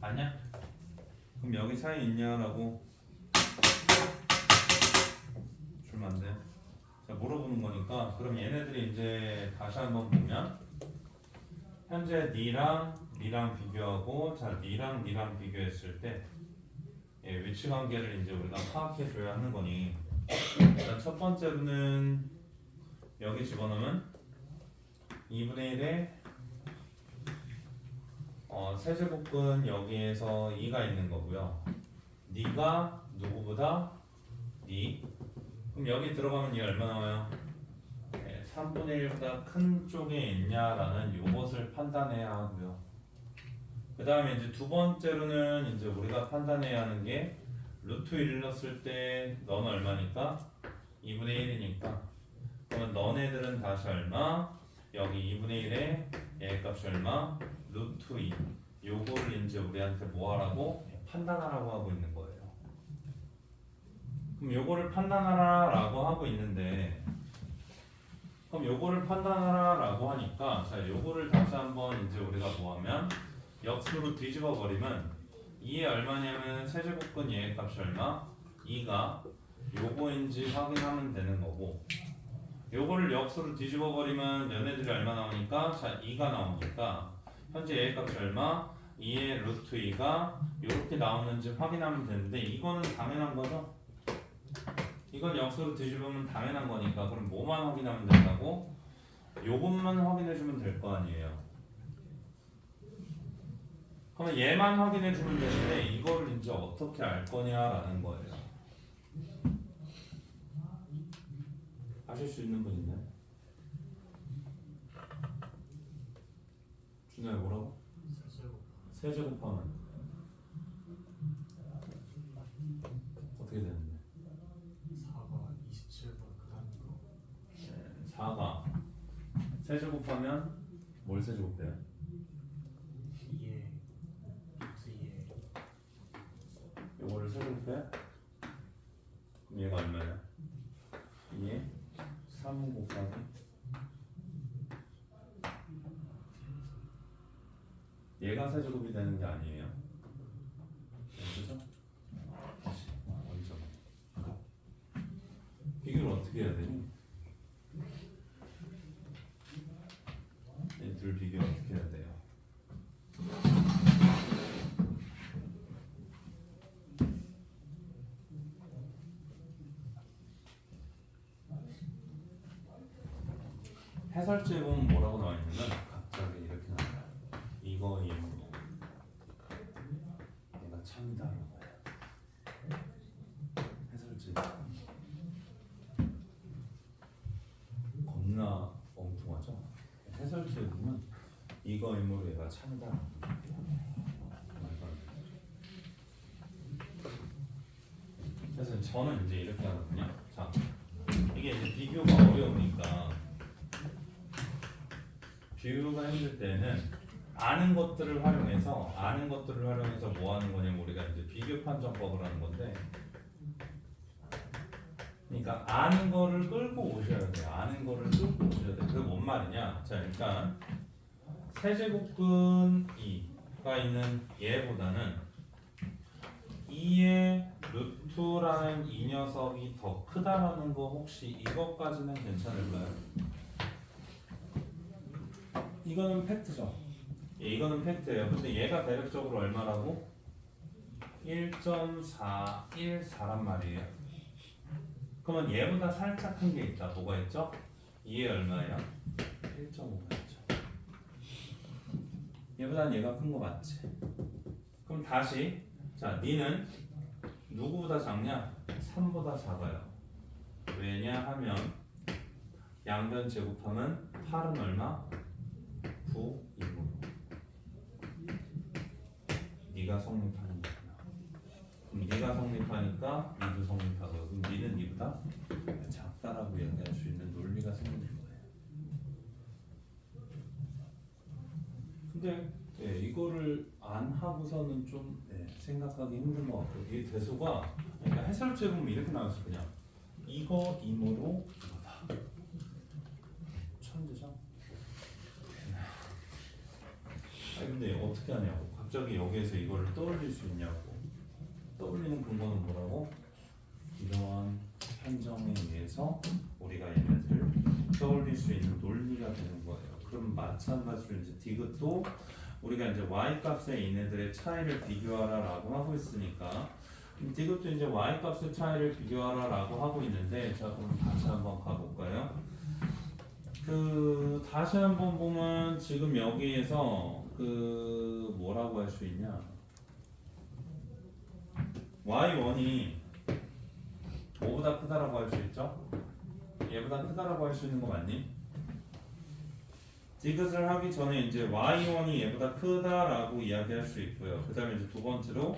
아니야? 그럼 여기 사이에 있냐라고 주면 안 돼. 자, 물어보는 거니까 그럼 얘네들이 이제 다시 한번 보면 현재 니랑 비교하고 자 니랑 비교했을 때 위치 관계를 이제 우리가 파악해 줘야 하는 거니 일단 첫 번째로는 여기 집어넣으면 2분의 1에 세제곱근 여기에서 2가 있는 거고요. 니가 누구보다 니 그럼 여기 들어가면 이 얼마 나와요? 3분의 1보다 큰 쪽에 있냐라는 요것을 판단해야 하고요. 그 다음에 이제 두 번째로는 이제 우리가 판단해야 하는 게 루트 1을 넣었을 때 너는 얼마니까? 2분의 1이니까 그러면 너네들은 다시 얼마? 여기 2분의 1에 얘 값이 얼마? 루트 2 요거를 이제 우리한테 뭐 하라고? 판단하라고 하고 있는 거예요. 그럼 요거를 판단하라라고 하고 있는데 그럼 요거를 판단하라라고 하니까 자 요거를 다시 한번 이제 우리가 뭐하면 역수로 뒤집어 버리면 2에 얼마냐면 세제곱근 얘의 값이 얼마? 2가 요거인지 확인하면 되는 거고 요거를 역수로 뒤집어 버리면 얘네들이 얼마 나오니까 자 2가 나오니까 현재 얘의 값이 얼마? 2의 루트 2가 요렇게 나오는지 확인하면 되는데 이거는 당연한 거죠? 이건 역수로 뒤집으면 당연한 거니까 그럼 뭐만 확인하면 된다고? 요것만 확인해 주면 될 거 아니에요. 그러면 얘만 확인해 주면 되는데 이거를 이제 어떻게 알 거냐라는 거예요. 아실 수 있는 분 있나요? 준호야 뭐라고? 세제곱하면 어떻게 되는데? 4가 27보다 크다는 거. 4가 세제곱하면 뭘 세제곱해요? 2에 루트 2에 요거를 세제곱해? 그럼 얘가 얼마야? 2에 3 곱하기 얘가 세제곱이 되는 게 아니에요. 그죠? 다시 어디서 비교를 어떻게 해야 되니? 이 둘 비교 어떻게 해야 돼요? 해설지에 보면 뭐라고 나와 있냐면 갑자기 이렇게 나와요. 이거 예문이야. 얘가 참이다라고 해요. 해설지 겁나 엉뚱하죠? 해설지에 보면 이거 임무로 얘가 참이다. 그래서 저는 이제 이렇게 하거든요. 자, 이게 이제 비교가 어려우니까 비교가 힘들 때는 아는 것들을 활용해서 뭐 하는 거냐면 우리가 이제 비교 판정법을 하는 건데, 그러니까 아는 거를 끌고 오셔야 돼요. 아는 거를 끌고 오셔야 돼요. 그게 뭔 말이냐? 자, 일단 세제곱근 2가 있는 얘보다는 2의 루트라는 이 녀석이 더 크다라는 거 혹시 이것까지는 괜찮을까요? 이거는 팩트죠. 예, 이거는 팩트예요. 근데 얘가 대략적으로 얼마라고? 1.414란 말이에요. 그러면 얘보다 살짝 큰 게 있다. 뭐가 있죠? 2에 얼마예요? 1.5가 있죠. 얘보다는 얘가 큰 거 맞지? 그럼 다시, 자, 니는 누구보다 작냐? 3보다 작아요. 왜냐하면 양변 제곱하면 8은 얼마? 9, 2고 네가 성립하는 거구나. 그럼 네가 성립하니까 니도 성립하고, 그럼 니는 니보다 작다라고 얘기할 수 있는 논리가 생기는 거예요. 근데 예, 이거를 안 하고서는 좀 생각하기 힘든 것 같고, 이 대수가, 그러니까 해설제 보면 이렇게 나왔어. 그냥 이거 이모로 이거다. 천재죠? 아니 근데 어떻게 하냐고. 갑자기 여기에서 이거를 떠올릴 수 있냐고. 떠올리는 근거는 뭐라고? 이러한 판정에 의해서 우리가 얘네들 떠올릴 수 있는 논리가 되는 거예요. 그럼 마찬가지로 이제 디귿도 우리가 이제 y 값의 얘네들의 차이를 비교하라라고 하고 있으니까, 디귿도 이제 y 값의 차이를 비교하라라고 하고 있는데, 자 그럼 다시 한번 가볼까요? 그 다시 한번 보면 지금 여기에서 그 뭐라고 할 수 있냐? y1이 5보다 크다라고 할 수 있죠? 얘보다 크다라고 할 수 있는 거 맞니? 디귿을 하기 전에 이제 y1이 얘보다 크다라고 이야기할 수 있고요. 그 다음에 이제 두 번째로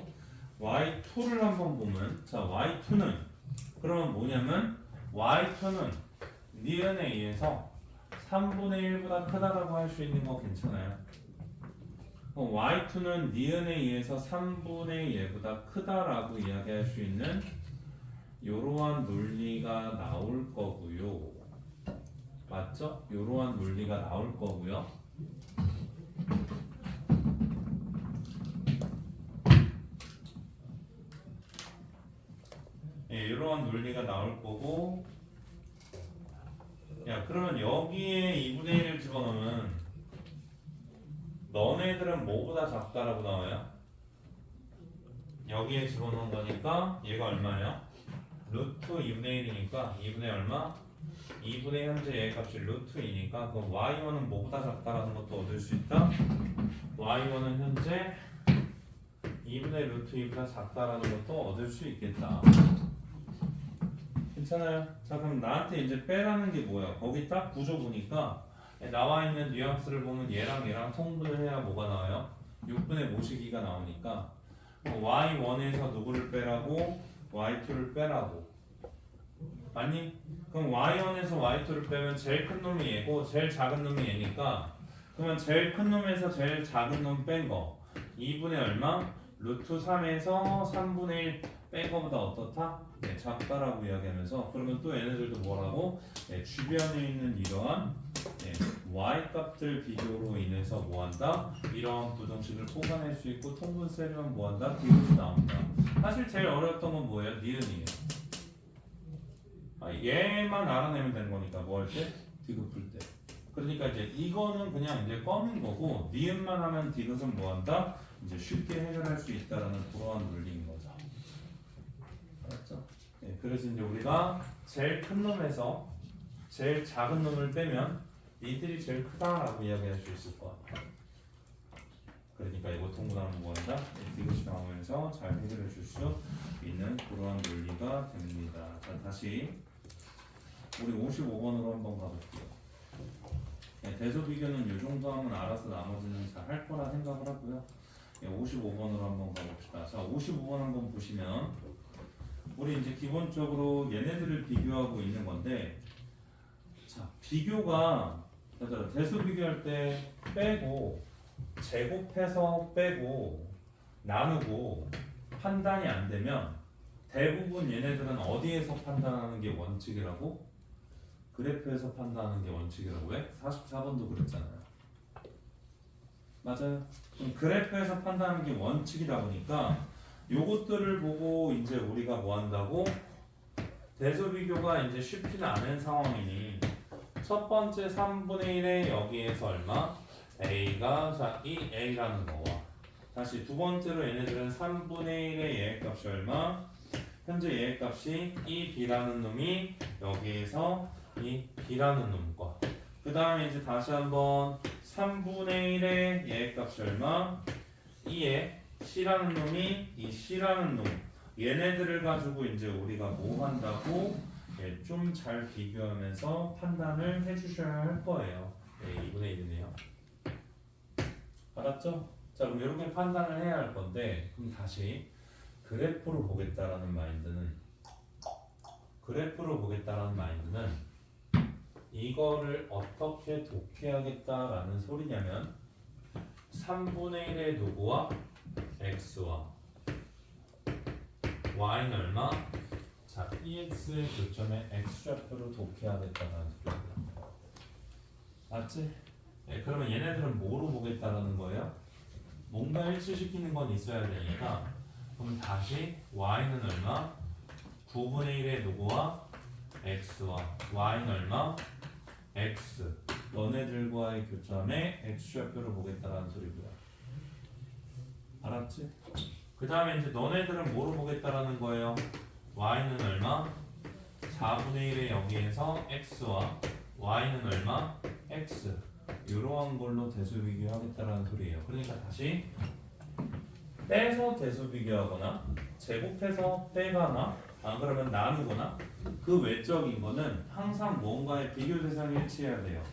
y2를 한번 보면, 자 y2는 그러면 뭐냐면 y2는 니은에 의해서 3분의 1보다 크다라고 할 수 있는 거 괜찮아요? y2는 니은에 의해서 3분의 얘보다 크다라고 이야기할 수 있는 이러한 논리가 나올 거고요. 맞죠? 이러한 논리가 나올 거고요. 예, 이러한 논리가 나올 거고. 야, 그러면 여기에 2분의 1을 집어넣으면 너네들은 뭐보다 작다라고 나와요? 여기에 집어넣은 거니까 얘가 얼마예요? 루트 2분의 1이니까 2분의 얼마? 2분의 현재 얘 값이 루트 2니까 그럼 y1은 뭐보다 작다라는 것도 얻을 수 있다. y1은 현재 2분의 루트 2보다 작다라는 것도 얻을 수 있겠다. 괜찮아요? 자 그럼 나한테 이제 빼라는 게 뭐야? 거기 딱 구조 보니까 나와 있는 뉘앙스를 보면 얘랑 통분을 해야 뭐가 나와요? 6분의 모시기가 나오니까 y1에서 누구를 빼라고? y2를 빼라고. 맞니? 그럼 y1에서 y2를 빼면 제일 큰 놈이 얘고 제일 작은 놈이 얘니까, 그러면 제일 큰 놈에서 제일 작은 놈 뺀 거 2분의 얼마? 루트 3에서 3분의 1 뺀 거보다 어떻다? 네, 작다라고 이야기하면서, 그러면 또 얘네들도 뭐라고? 네, 주변에 있는 이러한 y 값들 비교로 인해서 뭐한다? 이러한 부정식을 뽑아낼 수 있고 통분세면 뭐한다? 디귿이 나온다. 사실 제일 어려웠던 건 뭐예요? 니은이에요. 얘만 알아내면 되는 거니까 뭐 할 때? 디귿 풀 때. 그러니까 이제 이거는 그냥 이제 꺼낸 거고, 니은만 하면 디귿은 뭐한다? 이제 쉽게 해결할 수 있다라는 그러한 논리인 거죠. 알았죠? 네, 그래서 이제 우리가 제일 큰 놈에서 제일 작은 놈을 빼면 니들이 제일 크다라고 이야기할 수 있을 것 같아요. 그러니까 이거 통분하면 뭐한다? 디귿이 나오면서 잘 해결해 줄 수 있는 그러한 논리가 됩니다. 자 다시 우리 55번으로 한번 가볼게요. 네, 대소 비교는 이 정도 하면 알아서 나머지는 잘 할 거라 생각을 하고요. 네, 55번으로 한번 가봅시다. 자 55번 한번 보시면 우리 이제 기본적으로 얘네들을 비교하고 있는 건데, 자 비교가 대소 비교할 때 빼고 제곱해서 빼고 나누고 판단이 안 되면 대부분 얘네들은 어디에서 판단하는 게 원칙이라고? 그래프에서 판단하는 게 원칙이라고. 왜? 44번도 그랬잖아요. 맞아요. 그럼 그래프에서 판단하는 게 원칙이다 보니까 요것들을 보고 이제 우리가 뭐 한다고? 대수 비교가 이제 쉽지는 않은 상황이니 첫 번째 3분의 1에 여기에서 얼마? A가 자, 이 A라는 거와 다시 두 번째로 얘네들은 3분의 1의 얘값이 얼마? 현재 얘값이 이 B라는 놈이 여기에서 이 B라는 놈과 그 다음에 이제 다시 한번 3분의 1의 얘값이 얼마? 이에 C라는 놈이 이 C라는 놈 얘네들을 가지고 이제 우리가 뭐 한다고? 예, 좀 잘 비교하면서 판단을 해주셔야 할 거예요. 네, 2분의 1이네요. 알았죠? 자 그럼 이렇게 판단을 해야 할 건데 그럼 다시 그래프로 보겠다라는 마인드는 이거를 어떻게 독해하겠다라는 소리냐면 3분의 1의 누구와 x와 y는 얼마? 자, EX의 교점에 X좌표로 독해하겠다는 소리예요. 맞지? 네, 그러면 얘네들은 뭐로 보겠다라는 거예요? 뭔가 일치시키는 건 있어야 되니까 그럼 다시 Y는 얼마? 9분의 1의 누구와? X와 Y는 얼마? X 너네들과의 교점에 X좌표를 보겠다라는 소리고요. 알았지? 그 다음에 이제 너네들은 뭐로 보겠다라는 거예요? y는 얼마? 4분의 1의 여기에서 x와 y는 얼마? x 이러한 걸로 대수 비교하겠다라는 소리예요. 그러니까 다시 빼서 대수 비교하거나 제곱해서 빼거나 안 그러면 나누거나 그 외적인 거는 항상 뭔가의 비교 대상이 일치해야 돼요.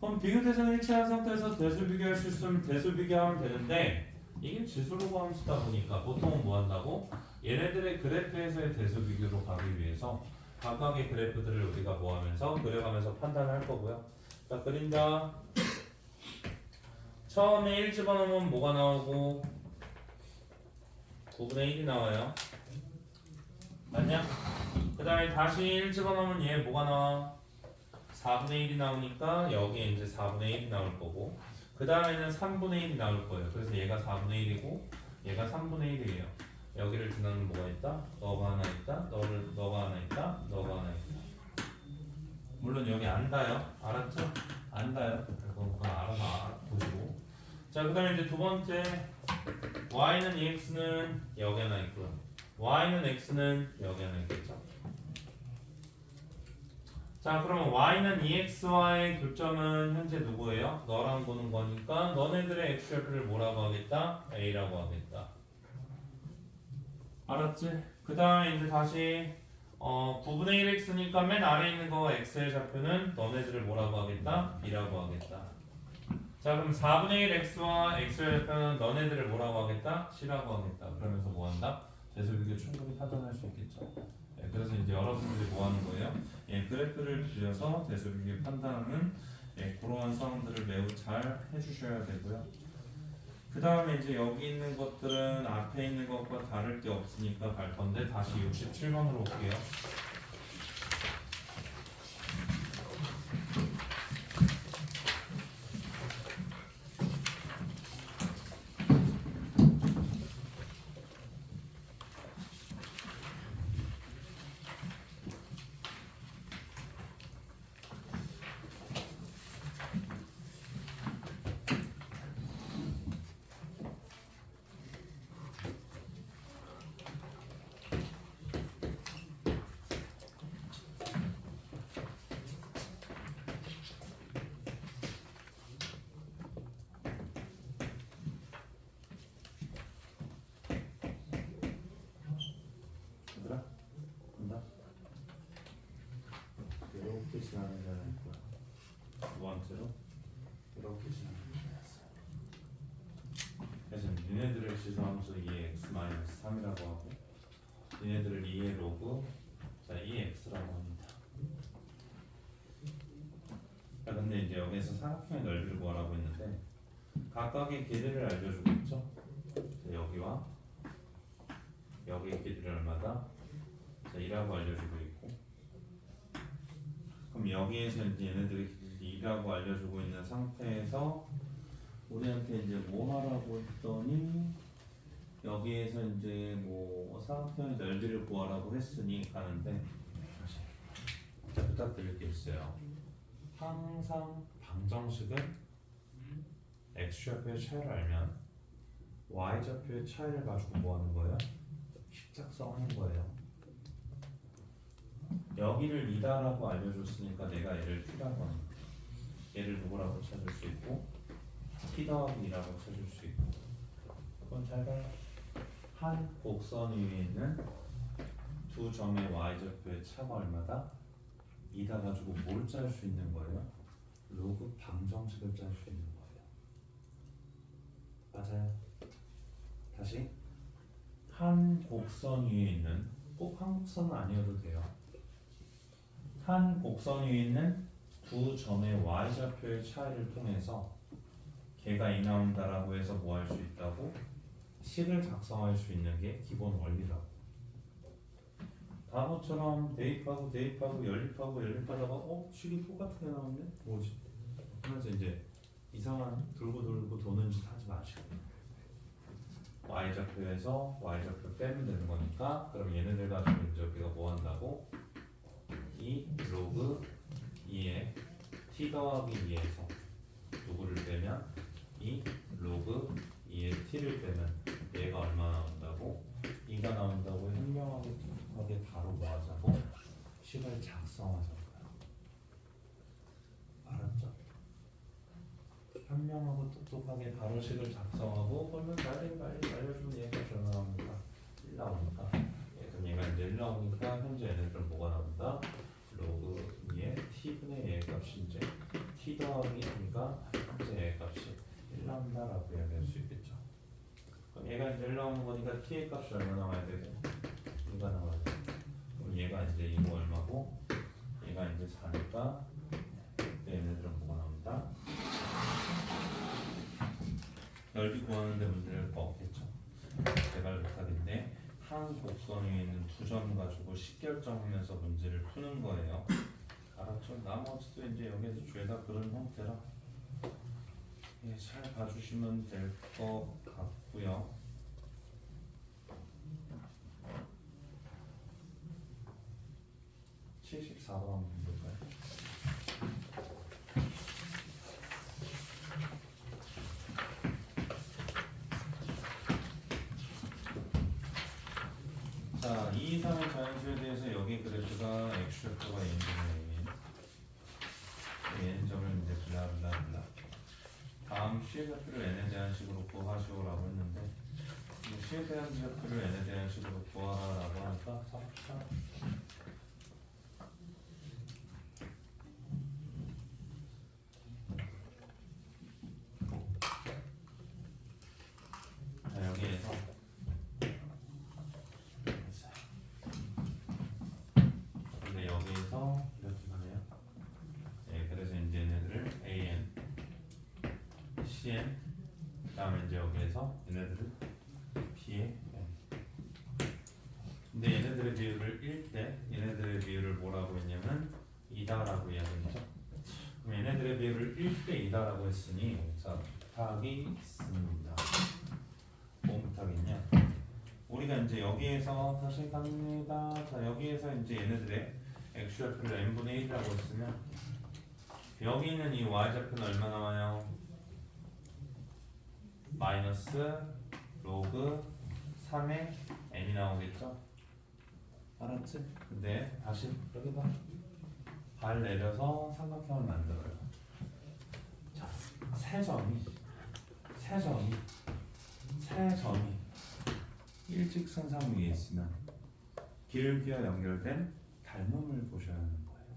그럼 비교 대상이 일치한 상태에서 대수 비교할 수 있으면 대수 비교하면 되는데 이게 지수로 함수다 보니까 보통은 뭐 한다고? 얘네들의 그래프에서의 대수 비교로 가기 위해서 각각의 그래프들을 우리가 뭐 하면서 그려가면서 판단을 할 거고요. 자 그린다. 처음에 1 집어넣으면 뭐가 나오고 9분의 1이 나와요. 맞냐? 그 다음에 다시 1 집어넣으면 얘 뭐가 나와? 4분의 1이 나오니까 여기에 이제 4분의 1이 나올 거고 그 다음에는 3분의 1이 나올 거예요. 그래서 얘가 4분의 1이고 얘가 3분의 1이에요. 여기를 지나는 뭐가 있다? 너가 하나 있다. 너가 하나 있다. 너가 하나 있다. 물론 여기 안 닿아요. 알았죠? 안 닿아요. 그건 알아서 보시고. 자, 그 다음에 이제 두 번째 y는 ex는 여기 하나 있고요. y는 x는 여기 하나 있겠죠. 자, 그러면 y는 ex와의 교점은 현재 누구예요? 너랑 보는 거니까 너네들의 x좌표를 뭐라고 하겠다? a라고 하겠다. 알았지? 그 다음에 이제 다시 9분의 1x니까 맨 아래에 있는 거 x의 좌표는 너네들을 뭐라고 하겠다? b라고 하겠다. 자 그럼 4분의 1x와 x의 좌표는 너네들을 뭐라고 하겠다? c라고 하겠다. 그러면서 뭐 한다? 대수 비교 충분히 판단할 수 있겠죠. 네, 그래서 이제 여러분들이 뭐 하는 거예요? 예, 그래프를 그려서 대수 비교 판단하는 그러한 상황들을 매우 잘 해주셔야 되고요. 그 다음에 이제 여기 있는 것들은 앞에 있는 것과 다를 게 없으니까 갈 건데 다시 67번으로 올게요. 얘들아, 간다. 이렇게 지나는 날 거야. 두 번째로 이렇게 지나는 날 그래서 얘네들을 지수함수 2x-3이라고 하고 얘네들을 2의 로그 자 2x라고 합니다. 자 근데 이제 여기에서 삼각형의 넓이를 구하라고 했는데 각각의 길이를 알려주고 있죠. 자, 여기와 여기의 길이를 얼마다? 자, 2라고 알려주고 있고, 그럼 여기에서 이제 얘네들의 길이 2라고 알려주고 있는 상태에서 우리한테 이제 뭐 하라고 했더니 여기에서 이제 뭐 삼각형의 넓이를 구하라고 했으니 가는데, 자, 부탁드릴 게 있어요. 항상 방정식은 x좌표의 차이를 알면 y좌표의 차이를 가지고 뭐 하는 거예요? 십작성하는 거예요. 여기를 2다라고 알려줬으니까 내가 얘를 t라고 하는 거야. 얘를 누구라고 찾을 수 있고 t 더하기 2라고 찾을 수 있고, 그건 잘 봐요. 한 곡선 위에 있는 두 점의 y좌표의 차가 얼마다? 2다 가지고 뭘 짤 수 있는 거예요? 로그 방정식을 짤 수 있는 거예요. 맞아요. 다시, 한 곡선 위에 있는, 꼭 한 곡선은 아니어도 돼요. 한 곡선 위에 있는 두 점의 y좌표의 차이를 통해서 걔가 2 나온다라고 해서 뭐 할 수 있다고? 식을 작성할 수 있는 게 기본 원리라고. 바보처럼 대입하고 연립하다가 식이 똑같은 게 나오는데 뭐지? 그래서 이제 이상한 돌고 도는 짓 하지 마시고, y좌표에서 y좌표 빼면 되는 거니까, 그럼 얘네들 가지고 이제 우리가 뭐 한다고? 이 로그 2의 t 더하기 2에서 누구를 빼면 이 로그 2의 t를 빼면 얘가 얼마 나온다고? 2가 나온다고 현명하게 똑똑하게 바로 뭐 하자고? 식을 작성하자고요. 알았죠? 현명하고 똑똑하게 바로 식을 작성하고, 그러면 빨리 알려주면 얘가 얼마 나옵니까? 1 나오니까. 그럼 얘가 이제 1 나오니까 현재 얘네들은 뭐가 나온다? 로그 2의 t분의 얘 값이 이제 t 더하기 2가 현재 얘 값이 1 나온다라고 이야기할 수 있겠죠. 그럼 얘가 이제 1 나오는 거니까 t의 값이 얼마 나와야 되죠? 2가 나와야 돼. 그럼 얘가 이제 2고 얼마고? 얘가 이제 4니까 얘네들은 뭐가 나온다? 넓이 구하는데 문제될 거 없겠죠. 제발 부탁인데, 한 곡선 위에 있는 두 점 가지고 식결정하면서 문제를 푸는 거예요. 알았죠? 나머지도 이제 여기에서 죄다 그런 형태라 예, 잘 봐주시면 될 것 같고요. (74번) 한번 볼까요? 자, 2, 3의 자연수에 대해서 여기 그래프가 x좌표가 n점이에요. n점을 이제 블라블라블라. 다음 C의 좌표를 n에 대한 식으로 구하시오라고 했는데, C에 대한 좌표를 n에 대한 식으로 구하라고 하니까 삽시다. 자, 여기에서 근데 여기에서 이렇게 가네요. 네, 그래서 이제 얘네들을 AN, CN, 그 다음에 이제 여기에서 얘네들은 B의 N. 근데 얘네들의 비율을 1대 얘네들의 비율을 뭐라고 했냐면 2다라고 이야기했죠. 그럼 얘네들의 비율을 1대 2다라고 했으니, 자, 부탁이 있습니다. 뭔 부탁이 있냐? 우리가 이제 여기에서 다시 갑니다. 자, 여기에서 이제 얘네들의 x좌표를 n분의 1이라고 했으면 여기 있는 이 y좌표는 얼마 나와요? 마이너스 로그 3의 n이 나오겠죠? 알았지? 근데 다시 여기 봐. 발 내려서 삼각형을 만들어요. 자, 세 점이 일직선상 위에 있으면 기울기와 연결된 닮음을 보셔야 하는 거예요.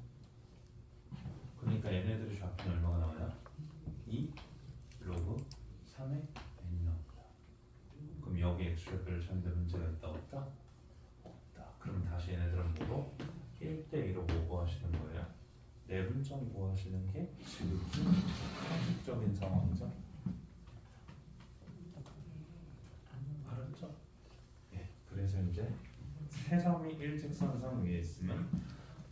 그러니까 얘네들의 좌표는 얼마가 나와요? 2 로그 3의 n이 나옵니다. 그럼 여기 x좌표를 찾는데 문제가 있다 없다? 없다. 그럼 다시 얘네들은 뭐로? 1대 2로 모호하시는 거예요. 대분점 구하시는 게 지극히 상식적인 상황이죠. 알았죠? 예, 그래서 이제 세 점이 일직선상 위에 있으면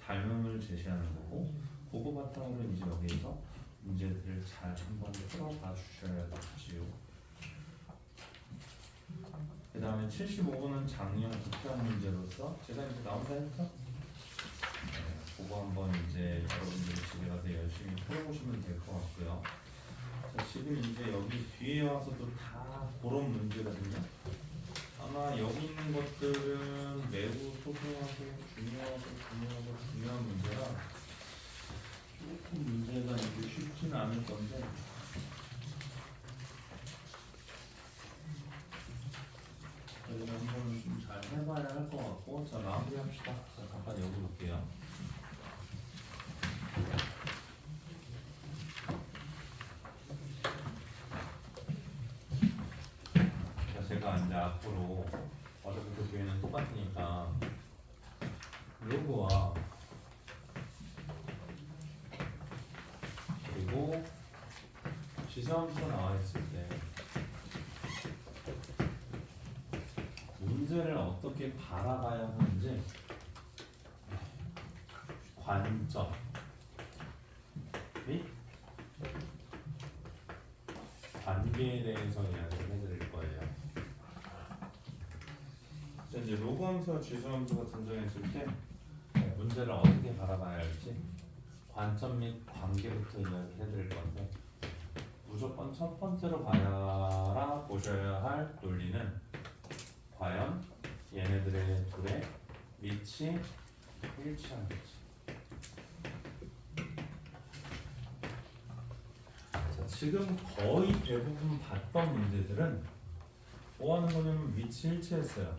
닮음을 제시하는 거고, 그거 바탕으로 이제 여기에서 문제들을 잘 한번 풀어봐 주셔야 되지요. 그 다음에 75번은 작년 국평 문제로서 제가 이제 나온다 했죠? 그거 한번 이제 여러분들이 집에 가서 열심히 풀어보시면 될 것 같고요. 자, 지금 이제 여기 뒤에 와서도 다 그런 문제거든요. 아마 여기 있는 것들은 매우 소중하고 중요한 문제라 조금 문제가 이제 쉽지는 않을 건데, 저희가 한번 좀 잘 해봐야 할 것 같고, 자 마무리합시다. 자 잠깐 여기 볼게요. 자, 제가 이제 앞으로 어차피 그 교회는 똑같으니까 로그와 그리고 지수함수가 나와 있을 때 문제를 어떻게 바라봐야 하는지 관점 및 관계에 대해서 이야기를 해드릴 거예요. 자, 이제 로그 함수와 지수 함수가 등장했을 때 문제를 어떻게 바라봐야 할지 관점 및 관계부터 이야기해드릴 건데, 무조건 첫 번째로 보셔야 할 논리는 과연 얘네들의 둘의 밑이 일치하는지. 자, 지금 거의 대부분 봤던 문제들은 뭐 하는 거냐면 밑이 일치했어요.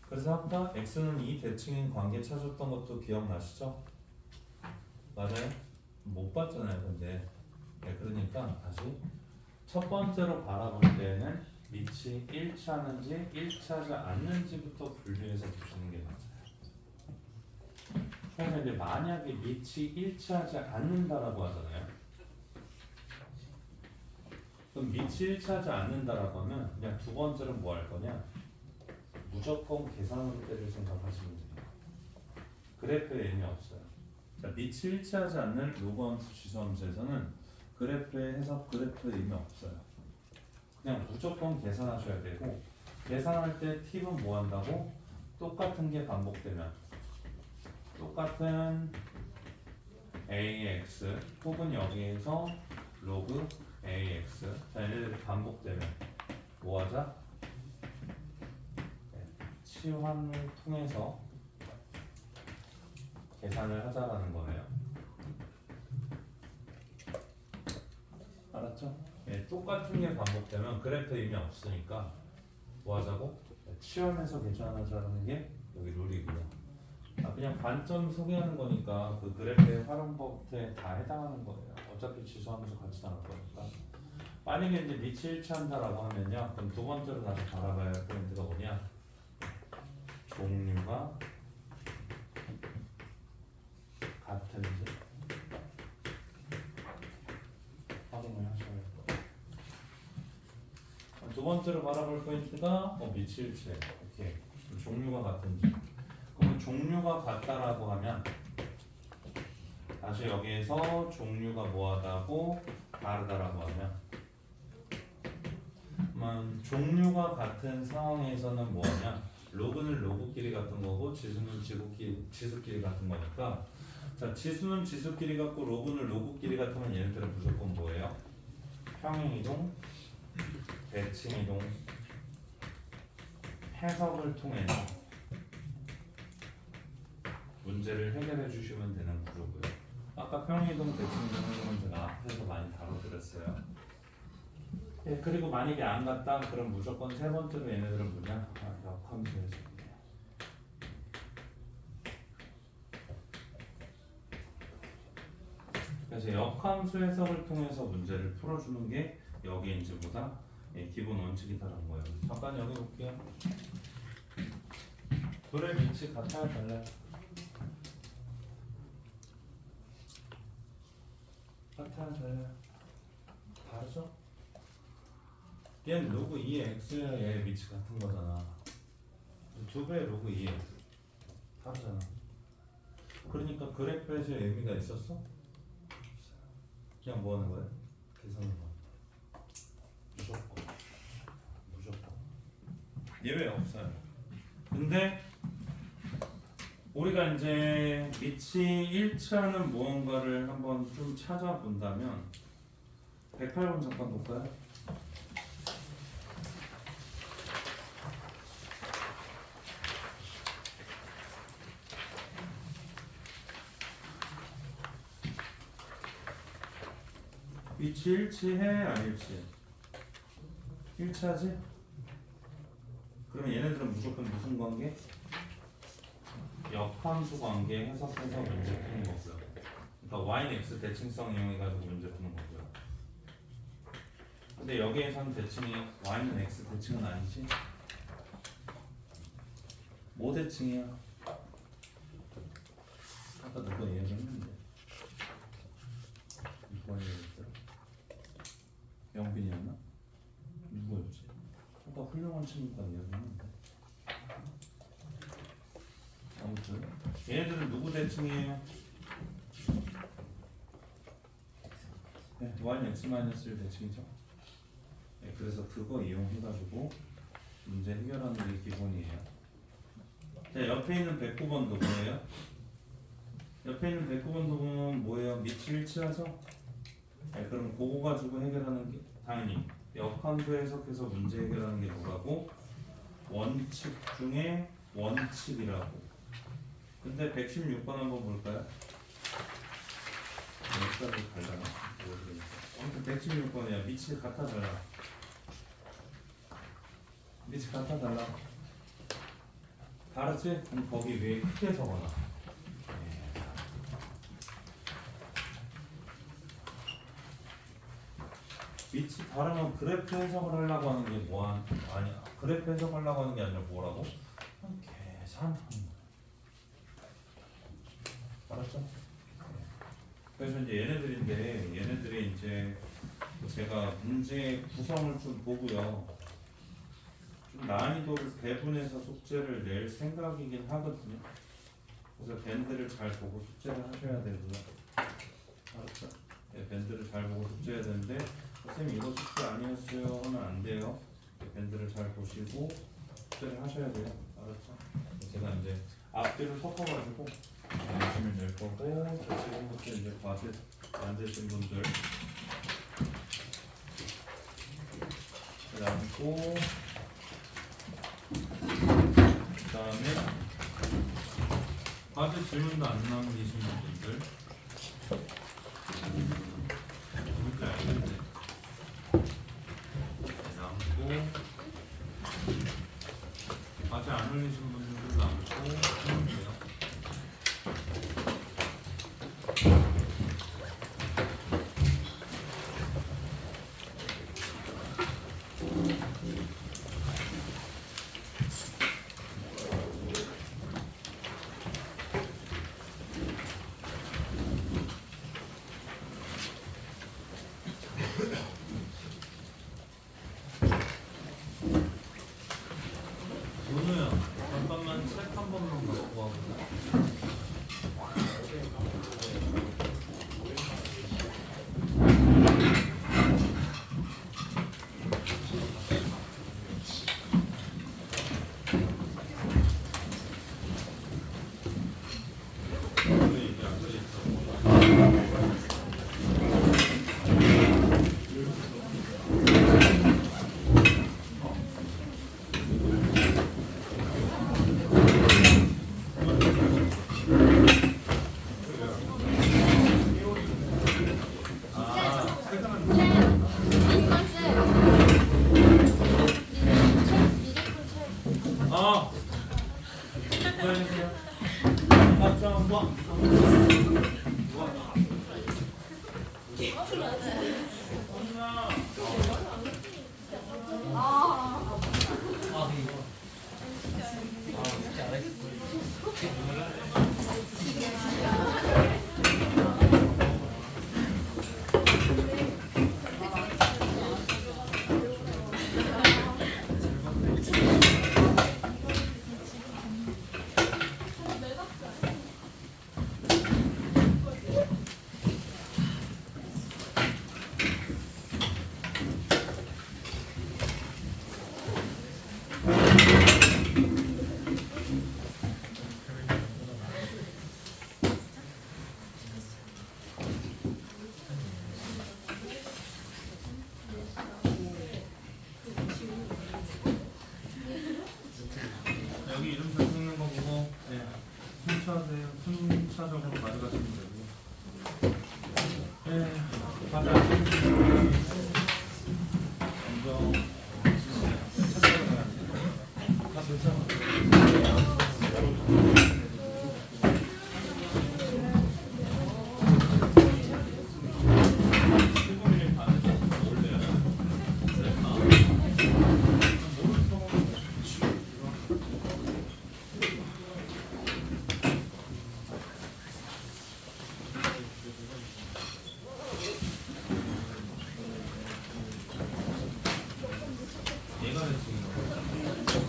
그래서 아까 x는 이 대칭인 관계 찾았던 것도 기억나시죠? 맞아요? 못 봤잖아요, 근데. 네, 그러니까 다시 첫 번째로 바라볼 때는 밑이 일치하는지 일치하지 않는지부터 분류해서 보시는 게 맞아요. 그런데 만약에 밑이 일치하지 않는다라고 하잖아요. 그럼 밑이 일치하지 않는다라고 하면 그냥 두 번째로 뭐 할 거냐? 무조건 계산으로 때릴 생각하시면 돼요. 그래프에 의미 없어요. 자, 밑이 일치하지 않는 로그함수 지수함수에서는 그래프의 해석, 그래프의 의미 없어요. 그냥 무조건 계산하셔야 되고, 계산할 때 팁은 뭐 한다고? 똑같은 게 반복되면 똑같은 ax 혹은 여기에서 로그 ax, 자, 얘네들이 반복되면 뭐 하자? 치환을 통해서 계산을 하자라는 거예요. 알았죠? 네, 똑같은 게 반복되면 그래프에 의미 없으니까 뭐 하자고? 치환해서 계산하자는 게 여기 룰이고요. 그냥 관점 소개하는 거니까 그 그래프의 활용법에 다 해당하는 거예요. 어차피 지수하면서 같이 나올 거니까. 만약에 이제 밑이 일치한다라고 하면요, 그럼 두 번째로 다시 바라봐야 할 포인트가 뭐냐? 종류가 같은지 확인을 하셔야 할 거예요. 두 번째로 바라볼 포인트가 밑이 일치해. 오케이. 종류가 같은지. 그럼 종류가 같다라고 하면 다시 여기에서 종류가 뭐하다고 다르다라고 하면 종류가 같은 상황에서는 뭐하냐? 로그는 로그끼리 같은 거고 지수는 지수끼리 같은 거니까, 자, 지수는 지수끼리 같고 로그는 로그끼리 같으면 얘네들은 무조건 뭐예요? 평행이동, 대칭이동, 해석을 통해서 문제를 해결해 주시면 되는 구조고요. 아까 평행이동, 대칭이동 해석은 제가 앞에서 많이 다뤄드렸어요. 네, 그리고 만약에 안 갔다 그럼 무조건 세 번째로 얘네들은 뭐냐? 역함수 해석이에요. 그래서 역함수 해석을 통해서 문제를 풀어주는 게 여기 이제 보다 기본 원칙이다라는 거예요. 잠깐 여기 볼게요. 둘의 밑이 같아야 달라요. 같아야 돼. 다르죠? 얘는 로그 2의 x의 위치 같은 거잖아. 2배의 로그 2의 x 다르잖아. 그러니까 그래프에서의 의미가 있었어? 그냥 뭐 하는 거야? 계산하는 거야. 무조건 예외 없어요. 근데 우리가 이제 밑이 일치하는 무언가를 한번 좀 찾아본다면 108번 잠깐 볼까요? 위치 일치해 안 일치해? 일치하지? 그러면 얘네들은 무조건 무슨 관계? 역함수 관계 해석해서 문제 푸는 거고요. 그러니까 y는 x 대칭성 이용해가지고 문제 푸는 거고요. 근데 여기에서는 대칭이 y는 x 대칭은 아니지? 뭐 대칭이야? 아까 누가 얘기했는데 누가 얘기했더라? 영빈이었나? 누구였지? 아까 훌륭한 친구가 얘기했는데 아무튼 얘네들은 누구 대칭이에요? 네, y는 x-1 대칭이죠. 네, 그래서 그거 이용해가지고 문제 해결하는 게 기본이에요. 자, 옆에 있는 109번도 뭐예요? 옆에 있는 109번도 보면 뭐예요? 밑이 일치하죠? 네, 그럼 그거 가지고 해결하는 게 당연히 역함수 해석해서 문제 해결하는 게 뭐라고? 원칙 중에 원칙이라고. 근데 116번 한번 볼까요? 여기까지 갈라나? 아무튼 116번이야. 밑이 같아 달라. 밑이 같아 달라. 다르지? 그럼 거기 위에 크게 적어놔. 밑이 다르면 그래프 해석을 하려고 하는 게 뭐한 아니야. 그래프 해석하려고 하는 게 아니라 뭐라고? 계산하는 거야. 알았죠? 그래서 이제 얘네들인데 얘네들이 이제 제가 문제 구성을 좀 보고요. 좀 난이도를 배분해서 숙제를 낼 생각이긴 하거든요. 그래서 밴드를 잘 보고 숙제를 하셔야 되고요. 알았죠? 네, 밴드를 잘 보고 숙제해야 되는데 선생님 이거 숙제 아니었어요 하면 안 돼요. 밴드를 잘 보시고 숙제를 하셔야 돼요. 알았죠? 제가 이제 앞뒤를 섞어가지고 점심을 낼 거고 지금부터 이제 과제 만드신 분들 남고 그 다음에 과제 질문도 안 남기신 분들 누굴지 알겠는데 남고 과제 안 올리신 분들도 남고 하면 돼요. 문우야, 잠깐 시간에 지금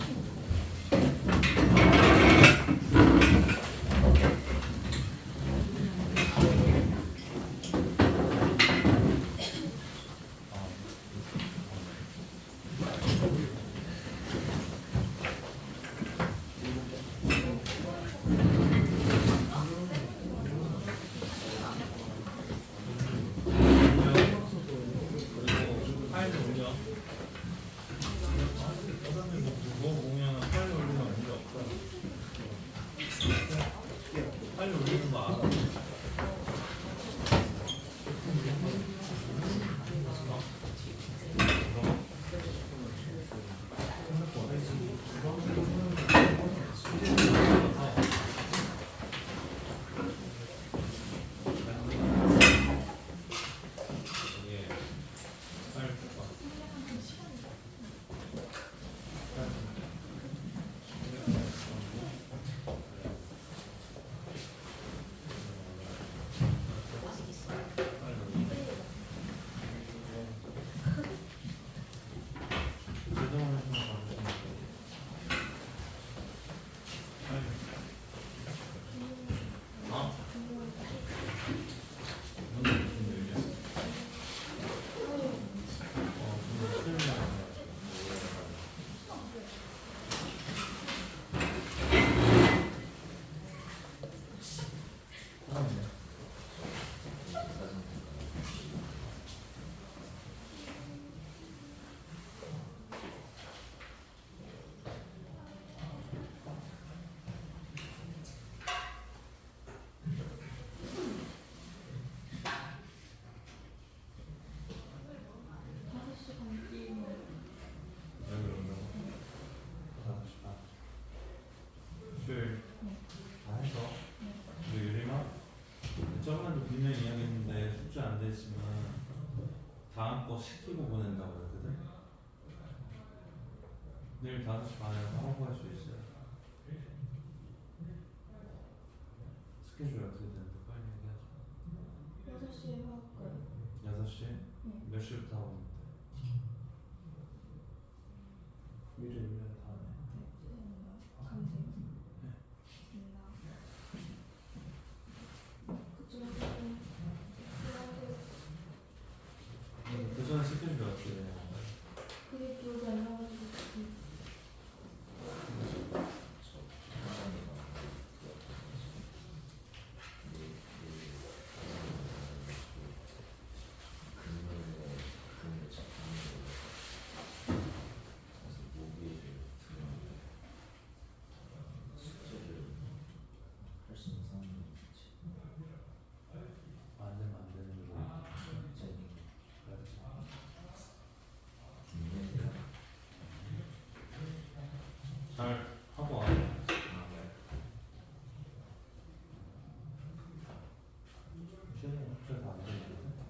그리고 파일 올려. 뭐 보면 파일 올리면 문제 없어. 파일 올리는 거 알아. 이게 파일 봐. 수요일 다 해서 근데 유림아 저번에도 분명히 이야기했는데 숙제 안 됐으면 다음 거 시키고 보낸다고 그랬거든. 내일 5시 반에 하고 갈 수 있어요. 스케줄 어떻게 되는데 빨리 얘기하자. 6시에 할까요? 6시? 몇 시부터 하고 있는데? 일요일에 다 하네. 그 전에 스케줄 어떻게 되냐? 그게 기억이 안 나가지고 안 되면 안 되는 거. 잘 하고 와. 시간이 혹시 안 되는데?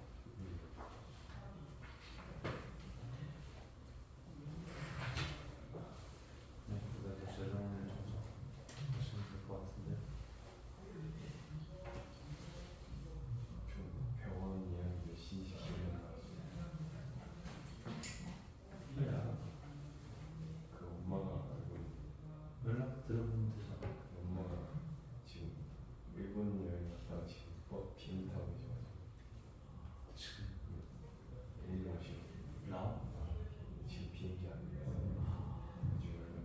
네, 그래도 재정을 좀 하시면 될 것 같은데. 병원 예약 몇 시 시키는 그래 알아. 그 엄마가 알고 연락 들어보면 되잖아. 엄마가 지금 일본 여행 갔다가 지금 비행기 타고 계셔가지고 지금 내일 오시고 나와? 지금 비행기 안 돼서 나중에 연락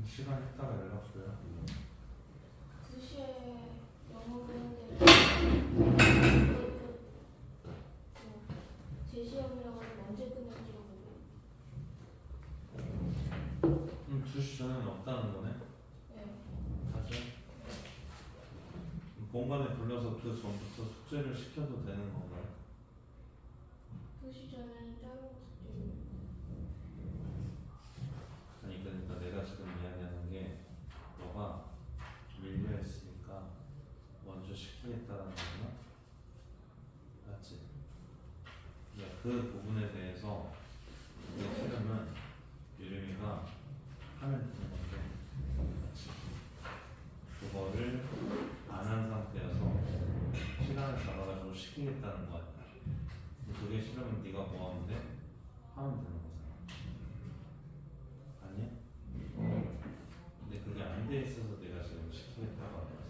시간 있다가 연락 줘요. 2시에 영어를 했는데 제 시험이라고 하면 언제 끝날지를 모르고 2시 전에는 없다는 거네. 네. 사실 본관에 불러서 그 전부터 숙제를 시켜도 되는 건가요? 2시 전에는 짧은 숙제를 아니 그러니까 내가 지금 이야기하는 게 너가 밀려 있으니까 먼저 시키겠다는 거구나. 맞지? 그러니까 그 부분에 대해서 우리 실험은 유림이가 하면 되는 건데 맞지? 그거를 안 한 상태여서 시간을 시키겠다는 거야. 근데 그게 싫으면 네가 뭐 하면 돼? 하면 되는 거잖아. 아니야? 근데 그게 안 돼 있어서 내가 지금 시키겠다고 하는 거지.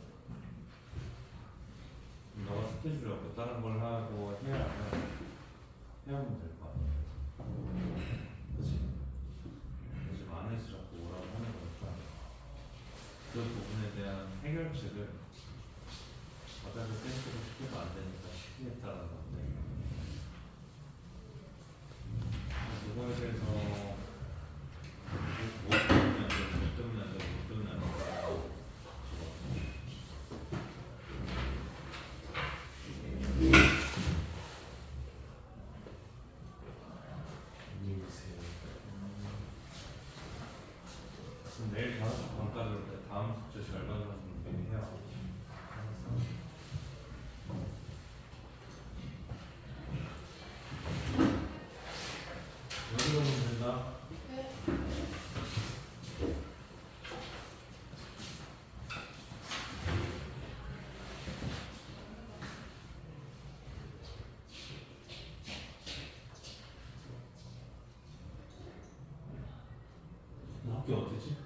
너가 스케줄이 없고 다른 걸 하고 해야 하면 될 거 아니야. 그치? 지금 안 해서 자꾸 오라고 하는 거니까 그 부분에 대한 해결책을 어차피 센스로 시키면 안 되니까 시키겠다라는 건데 그거에 대해서 뭐 때문에 안 돼, 뭐 때문에 안 돼, 뭐 때문에 안 돼 안녕히 계세요. 그럼 내일 5시 반까지 다음 숙제 절반을 미리 해요. 여기로 보면 된다. 네. 너 학교 어디지?